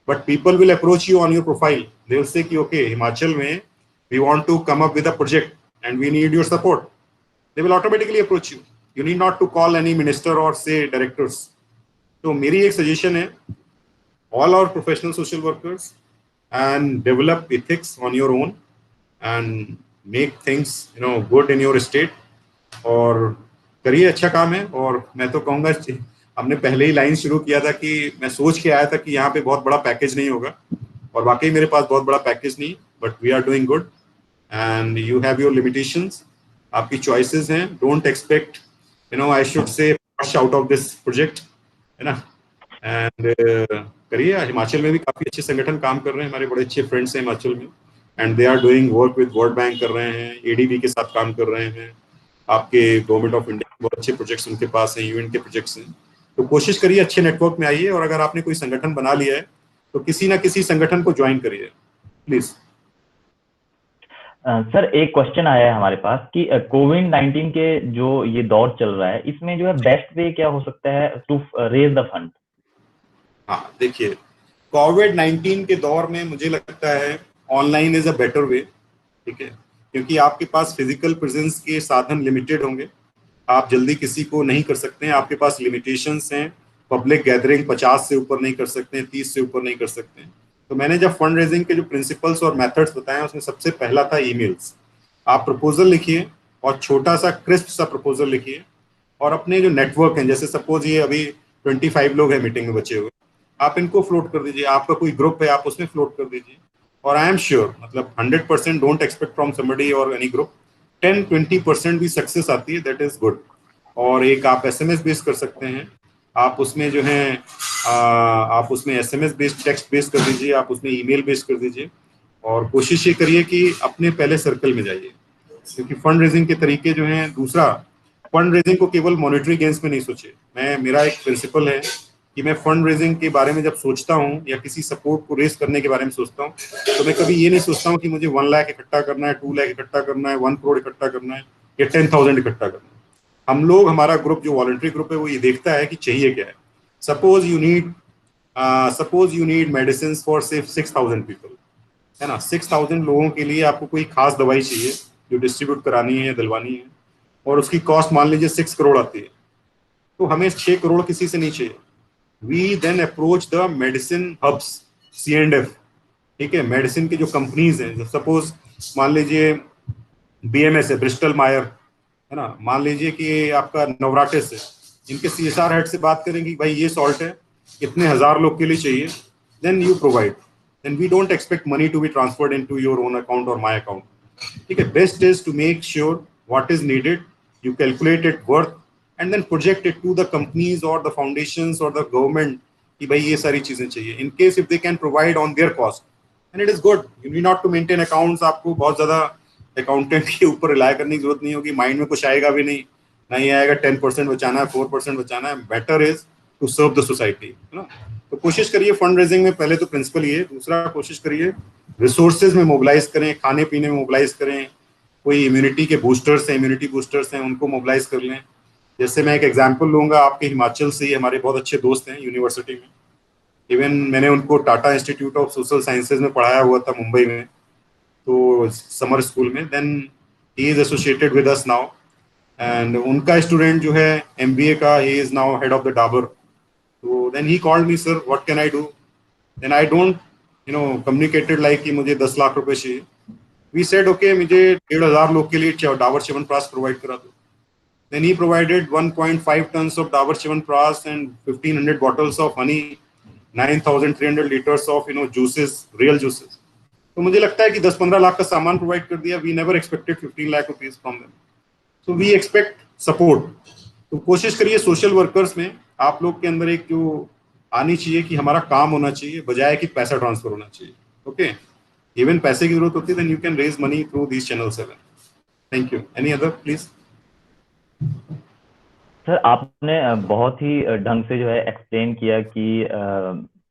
But people will approach you on your profile, they will say कि ओके, हिमाचल में we want to come up with a project and we need your support, they will automatically approach you, you need not to call any minister और से डायरेक्टर्स। तो मेरी एक सजेशन है, all our professional social workers, and develop ethics on your own and make things good in your state, और करिए, अच्छा काम है। और मैं तो कहूँगा, हमने पहले ही लाइन शुरू किया था कि मैं सोच के आया था कि यहाँ पे बहुत बड़ा पैकेज नहीं होगा, और वाकई मेरे पास बहुत बड़ा पैकेज नहीं, but we are doing good and you have your limitations, आपकी चॉइसेस हैं, don't expect I should say out of this project, है ना। एंड करिए, हिमाचल में भी काफी अच्छे संगठन काम कर रहे हैं, हमारे बड़े अच्छे फ्रेंड्स हैं हिमाचल में, and they are doing work with World Bank कर रहे हैं, एडीबी के साथ काम कर रहे हैं, आपके गवर्नमेंट ऑफ इंडिया बहुत अच्छे प्रोजेक्ट्स उनके पास हैं, यूएन के प्रोजेक्ट्स हैं। तो कोशिश करिए अच्छे नेटवर्क में आइए, और अगर आपने कोई संगठन बना लिया है तो किसी ना किसी संगठन को ज्वाइन करिए प्लीज। सर एक क्वेश्चन आया है हमारे पास कि कोविड-19 के जो ये दौर चल रहा है, इसमें जो है बेस्ट वे क्या हो सकता है टू रेज द फंड? हाँ देखिए, कोविड-19 के दौर में मुझे लगता है online is a better way, ठीक है, क्योंकि आपके पास फिजिकल प्रेजेंस के साधन लिमिटेड होंगे, आप जल्दी किसी को नहीं कर सकते हैं, आपके पास लिमिटेशंस हैं, पब्लिक गैदरिंग 50 से ऊपर नहीं कर सकते हैं, 30 से ऊपर नहीं कर सकते हैं। तो मैंने जब फंड रेजिंग के जो प्रिंसिपल्स और मेथड्स बताए उसमें सबसे पहला था ईमेल्स। आप प्रपोजल लिखिए और छोटा सा क्रिस्प सा प्रपोजल लिखिए, और अपने जो नेटवर्क हैं, जैसे सपोज ये अभी 25 लोग हैं मीटिंग में बचे हुए, आप इनको फ्लोट कर दीजिए, आपका कोई ग्रुप है आप उसमें फ्लोट कर दीजिए, और आई एम श्योर, मतलब 100% डोंट एक्सपेक्ट फ्रॉम समबडी और एनी ग्रुप, 10-20% भी सक्सेस आती है, दैट इज गुड। और एक आप एसएमएस बेस कर सकते हैं, आप उसमें जो है आप उसमें एसएमएस बेस्ड टेक्स्ट बेस कर दीजिए, आप उसमें ईमेल बेस कर दीजिए, और कोशिश ये करिए कि अपने पहले सर्कल में जाइए, क्योंकि फंड रेजिंग के तरीके जो हैं, दूसरा फंड रेजिंग को केवल मॉनेटरी गेन्स में नहीं सोचे। मेरा एक प्रिंसिपल है कि मैं फंड रेजिंग के बारे में जब सोचता हूँ या किसी सपोर्ट को रेज करने के बारे में सोचता हूँ, तो मैं कभी ये नहीं सोचता हूँ कि मुझे 1 लाख इकट्ठा करना है, 2 लाख इकट्ठा करना है, 1 करोड़ इकट्ठा करना है या 10,000 इकट्ठा करना है। हम लोग, हमारा ग्रुप जो वॉलंटरी ग्रुप है, वो ये देखता है कि चाहिए क्या है। Suppose you need medicine for से 6,000 पीपल, है ना, 6,000 लोगों के लिए आपको कोई खास दवाई चाहिए जो डिस्ट्रीब्यूट करानी है या दिलवानी है, और उसकी कॉस्ट मान लीजिए 6 करोड़ आती है, तो हमें 6 करोड़ किसी से नहीं चाहिए। We then approach the medicine hubs, C&F, ठीक है, मेडिसिन की जो कंपनीज हैं, सपोज मान लीजिए BMS है, ब्रिस्टल मायर, है ना, मान लीजिए कि आपका नवराटिस है, इनके CSR हेड से बात करेंगे भाई ये सॉल्ट है, इतने 1000 लोग के लिए चाहिए, then you provide, then we don't expect money to be transferred into your own account और माय अकाउंट, ठीक है। Best is to make sure what is needed, you calculate it worth, and then project it to the companies और द फाउंडेशंस और द गवर्नमेंट कि भाई ये सारी चीजें चाहिए, in case if they can provide on their cost, and it is good. You need not to maintain accounts, आपको बहुत ज्यादा अकाउंटेंट के ऊपर रिलाय करने की जरूरत नहीं होगी, माइंड में कुछ आएगा भी नहीं आएगा, 10% बचाना है, 4% बचाना है, better is to serve the society, है ना। तो कोशिश करिए फंड रेजिंग में, पहले तो प्रिंसिपल ये, दूसरा कोशिश करिए रिसोर्सेज में मोबिलाइज करें, खाने पीने में मोबिलाइज करें, कोई इम्यूनिटी के बूस्टर्स हैं, इम्यूनिटी बूस्टर्स हैं, उनको मोबिलाइज कर लें। जैसे मैं एक एग्जांपल लूंगा, आपके हिमाचल से ही हमारे बहुत अच्छे दोस्त हैं यूनिवर्सिटी में, इवन मैंने उनको Tata institute of social sciences में पढ़ाया हुआ था मुंबई में, तो समर स्कूल में, then he is associated with us now, and उनका स्टूडेंट जो है MBA का, he is now head of the Dabur. तो then he called me, sir what can I do, then I don't communicated like कि मुझे 10 लाख रुपए चाहिए, वी सेड ओके मुझे 1,500 लोग के लिए डाबर च्यवनप्राश प्रोवाइड करा दो। Then he provided 1.5 tons of Dabur Chyawanprash and 1,500 bottles of honey, 9,300 liters of juices, real juices. तो मुझे लगता है कि 10-15 लाख का सामान प्रोवाइड कर दिया। We never expected 15 lakh rupees from them. So we expect support. तो कोशिश करिए सोशल वर्कर्स में आप लोग के अंदर एक जो आनी चाहिए कि हमारा काम होना चाहिए, बजाय कि पैसा ट्रांसफर होना चाहिए। ओके, इवन पैसे की जरूरत होती है, then you can raise money through these channels. Thank you. Any other, please? Sir आपने बहुत ही ढंग से जो है एक्सप्लेन किया कि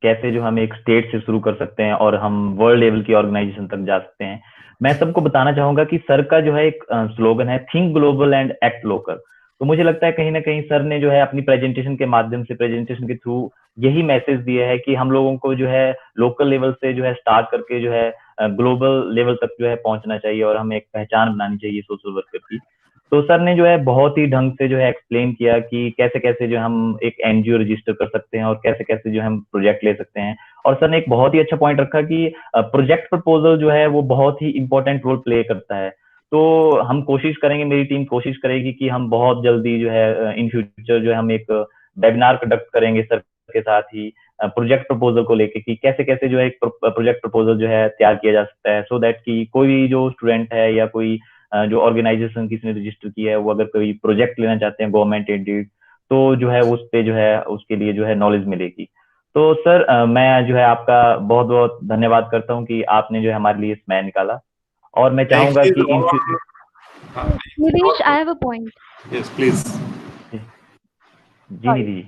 कैसे जो हम एक स्टेट से शुरू कर सकते हैं और हम वर्ल्ड लेवल की ऑर्गेनाइजेशन तक जा सकते हैं। मैं सबको बताना चाहूंगा कि सर का जो है एक स्लोगन है, think global and act local. तो मुझे लगता है कहीं ना कहीं सर ने जो है अपनी प्रेजेंटेशन के माध्यम से, प्रेजेंटेशन के थ्रू यही मैसेज दिया है कि हम लोगों को जो है लोकल लेवल से जो है स्टार्ट करके जो है ग्लोबल लेवल तक जो है पहुंचना चाहिए और हमें एक पहचान बनानी चाहिए सोशल वर्कर की। तो सर ने जो है बहुत ही ढंग से जो है एक्सप्लेन किया कि कैसे कैसे जो हम एक NGO रजिस्टर कर सकते हैं और कैसे कैसे जो हम प्रोजेक्ट ले सकते हैं। और सर ने एक बहुत ही अच्छा पॉइंट रखा कि प्रोजेक्ट प्रपोजल जो है वो बहुत ही इंपॉर्टेंट रोल प्ले करता है। तो हम कोशिश करेंगे, मेरी टीम कोशिश करेगी कि हम बहुत जल्दी जो है इन फ्यूचर जो है हम एक वेबिनार कंडक्ट करेंगे सर के साथ ही प्रोजेक्ट प्रपोजल को लेके कि कैसे कैसे जो है एक प्रोजेक्ट प्रपोजल जो है तैयार किया जा सकता है, सो दैट कि कोई भी जो स्टूडेंट है या कोई जो ऑर्गेनाइजेशन किसी ने रजिस्टर की है, वो अगर कोई प्रोजेक्ट लेना चाहते हैं गवर्नमेंट एडेड, तो जो है उस पे जो है उसके लिए जो है नॉलेज मिलेगी। तो सर मैं जो है आपका बहुत बहुत धन्यवाद करता हूँ कि आपने जो है हमारे लिए समय निकाला, और मैं चाहूंगा कि निवेश, I have a point. Yes please. जी निधि जी।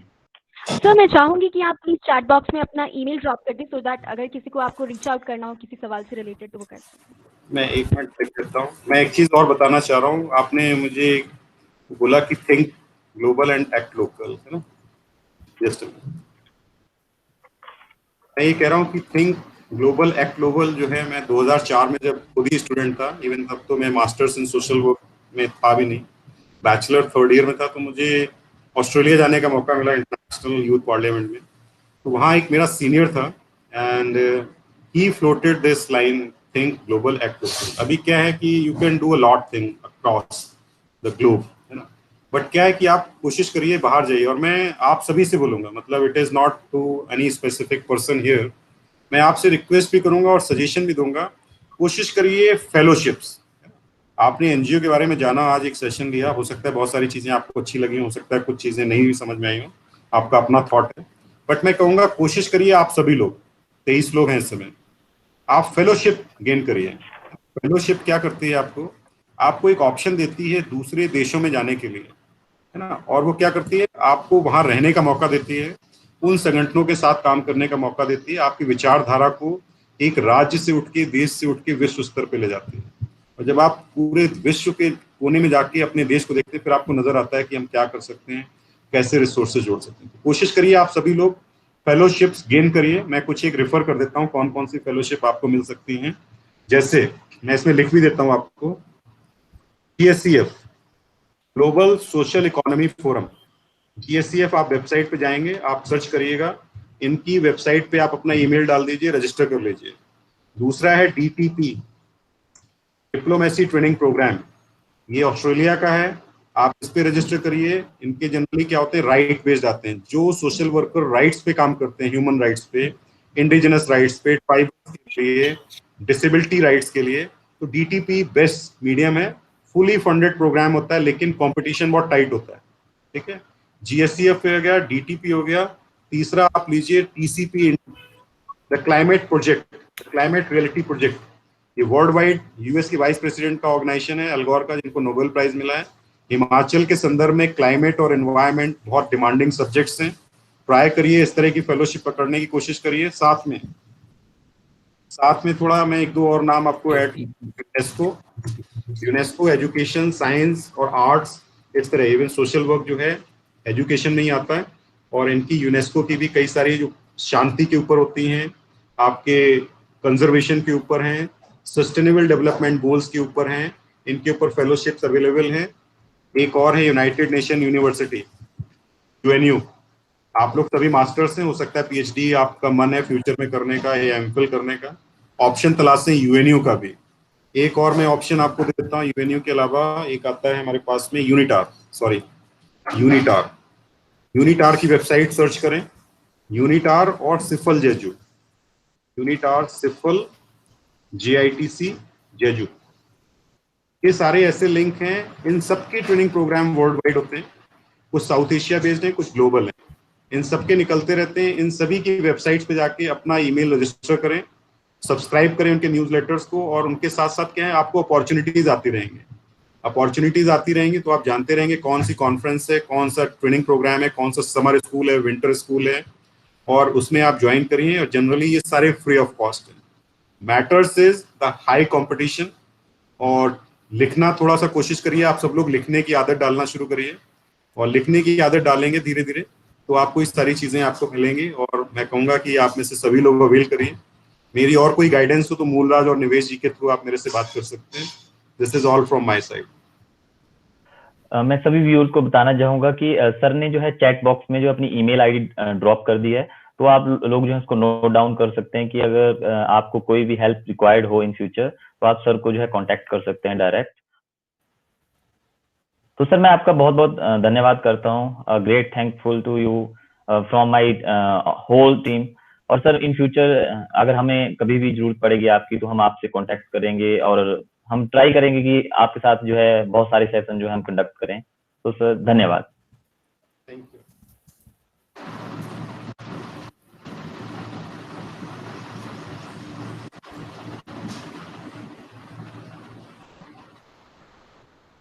सर मैं चाहूंगी कि आप प्लीज चैट बॉक्स में अपना ईमेल ड्रॉप कर दें, सो दैट अगर किसी को आपको रीच आउट करना हो किसी सवाल से रिलेटेड तो वो कर सकते। मैं 1 मिनट चेक करता हूँ। मैं एक चीज और बताना चाह रहा हूँ, आपने मुझे बोला कि think global and act local, है ना? जस्ट मैं ये कह रहा हूँ कि थिंक ग्लोबल एक्ट ग्लोबल जो है, मैं 2004 में जब खुद ही स्टूडेंट था, इवन तब तो मैं मास्टर्स इन सोशल वर्क में था भी नहीं, बैचलर 3rd ईयर में था, तो मुझे ऑस्ट्रेलिया जाने का मौका मिला इंटरनेशनल यूथ पार्लियामेंट में। तो वहाँ एक मेरा सीनियर था and he floated this line think global act local. अभी क्या है कि you can do a lot thing across the globe, है ना, बट क्या है कि आप कोशिश करिए बाहर जाइए। और मैं आप सभी से बोलूंगा, मतलब it is not to any specific person here, मैं आपसे रिक्वेस्ट भी करूंगा और सजेशन भी दूंगा, कोशिश करिए फेलोशिप्स। आपने एनजीओ के बारे में जाना, आज एक सेशन लिया, हो सकता है बहुत सारी चीजें आपको अच्छी लगी, हो सकता है कुछ चीजें नहीं भी समझ में आई हो, आपका अपना थॉट है, बट मैं कहूंगा कोशिश करिए आप सभी लोग, 23 लोग हैं इस समय, आप फेलोशिप गेन करिए। फेलोशिप क्या करती है? आपको एक ऑप्शन देती है दूसरे देशों में जाने के लिए, है ना, और वो क्या करती है, आपको वहां रहने का मौका देती है, उन संगठनों के साथ काम करने का मौका देती है, आपकी विचारधारा को एक राज्य से उठ के, देश से उठ के विश्व स्तर पे ले जाती है। और जब आप पूरे विश्व के कोने में जाके अपने देश को देखते हैं, फिर आपको नजर आता है कि हम क्या कर सकते हैं, कैसे रिसोर्सेज जोड़ सकते हैं। तो कोशिश करिए आप सभी लोग फेलोशिप्स गेन करिए। मैं कुछ एक रेफर कर देता हूँ कौन कौन सी फेलोशिप आपको मिल सकती हैं। जैसे मैं इसमें लिख भी देता हूँ आपको, GSCF global social economy forum, GSCF आप वेबसाइट पे जाएंगे, आप सर्च करिएगा, इनकी वेबसाइट पे आप अपना ईमेल डाल दीजिए, रजिस्टर कर लीजिए। दूसरा है DTP डिप्लोमेसी ट्रेनिंग प्रोग्राम, ये ऑस्ट्रेलिया का है, आप इस पे रजिस्टर करिए। इनके जनरली क्या होते हैं, राइट बेस्ड आते हैं, जो सोशल वर्कर राइट्स पे काम करते हैं, ह्यूमन राइट्स पे, इंडिजिनस राइट्स पे, ट्राइबल के लिए, डिसेबिलिटी राइट्स के लिए। तो DTP बेस्ट मीडियम है, फुली फंडेड प्रोग्राम होता है, लेकिन कंपटीशन बहुत टाइट होता है, ठीक है। GSCF हो गया, DTP हो गया। तीसरा आप लीजिए TCP, the climate project, climate reality project, ये वर्ल्ड वाइड यूएस के वाइस प्रेसिडेंट का ऑर्गेनाइजेशन है, अल गोर का, जिनको नोबेल प्राइज मिला है। हिमाचल के संदर्भ में क्लाइमेट और एनवायरनमेंट बहुत डिमांडिंग सब्जेक्ट्स हैं, ट्राई करिए इस तरह की फेलोशिप पकड़ने की कोशिश करिए। साथ में थोड़ा मैं 1-2 और नाम आपको ऐड, यूनेस्को एजुकेशन, साइंस और आर्ट्स, इस तरह इवन सोशल वर्क जो है एजुकेशन में ही आता है, और इनकी यूनेस्को की भी कई सारी जो शांति के ऊपर होती हैं, आपके कंजर्वेशन के ऊपर हैं, सस्टेनेबल डेवलपमेंट गोल्स के ऊपर हैं, इनके ऊपर फेलोशिप्स अवेलेबल हैं। एक और है यूनाइटेड नेशन यूनिवर्सिटी, UNU, आप लोग सभी मास्टर्स हैं, हो सकता है PhD आपका मन है फ्यूचर में करने का या MPhil करने का, ऑप्शन तलाशें UNU का भी। एक और मैं ऑप्शन आपको दे देता हूँ, UNU के अलावा एक आता है हमारे पास में, यूनिटार की वेबसाइट सर्च करें, यूनिटार और सिफल जेजू, यूनिटार सिफल JITC जेजू, ये सारे ऐसे लिंक हैं। इन सबके ट्रेनिंग प्रोग्राम वर्ल्ड वाइड होते हैं, कुछ साउथ एशिया बेस्ड हैं, कुछ ग्लोबल हैं, इन सबके निकलते रहते हैं। इन सभी की वेबसाइट्स पे जाके अपना ईमेल रजिस्टर करें, सब्सक्राइब करें उनके न्यूज़लेटर्स को, और उनके साथ साथ क्या है, आपको अपॉर्चुनिटीज आती रहेंगी, तो आप जानते रहेंगे कौन सी कॉन्फ्रेंस है, कौन सा ट्रेनिंग प्रोग्राम है, कौन सा समर स्कूल है, विंटर स्कूल है, और उसमें आप ज्वाइन करिए। और जनरली ये सारे फ्री ऑफ कॉस्ट है। Matters is the high competition, और लिखना थोड़ा सा कोशिश करिए, आप सब लोग लिखने की आदत डालना शुरू करिए, और लिखने की आदत डालेंगे धीरे धीरे तो आपको इस सारी चीजें आपको मिलेंगी। और मैं कहूंगा कि आप में से सभी लोग अवेल करिए। मेरी और कोई गाइडेंस हो तो मूलराज और निवेश जी के थ्रू आप मेरे से बात कर सकते हैं। This is all from my side. मैं सभी व्यूअर्स को बताना चाहूंगा कि सर ने जो है चैट बॉक्स में जो अपनी ईमेल आईडी ड्रॉप कर दी है, तो आप लोग जो है उसको नोट डाउन कर सकते हैं कि अगर आपको कोई भी हेल्प रिक्वायर्ड हो इन फ्यूचर तो आप सर को जो है कांटेक्ट कर सकते हैं डायरेक्ट। तो सर मैं आपका बहुत बहुत धन्यवाद करता हूँ, great thankful to you from my whole team. और सर इन फ्यूचर अगर हमें कभी भी जरूरत पड़ेगी आपकी तो हम आपसे कांटेक्ट करेंगे और हम ट्राई करेंगे कि आपके साथ जो है बहुत सारे सेशन जो है हम कंडक्ट करें। तो सर धन्यवाद।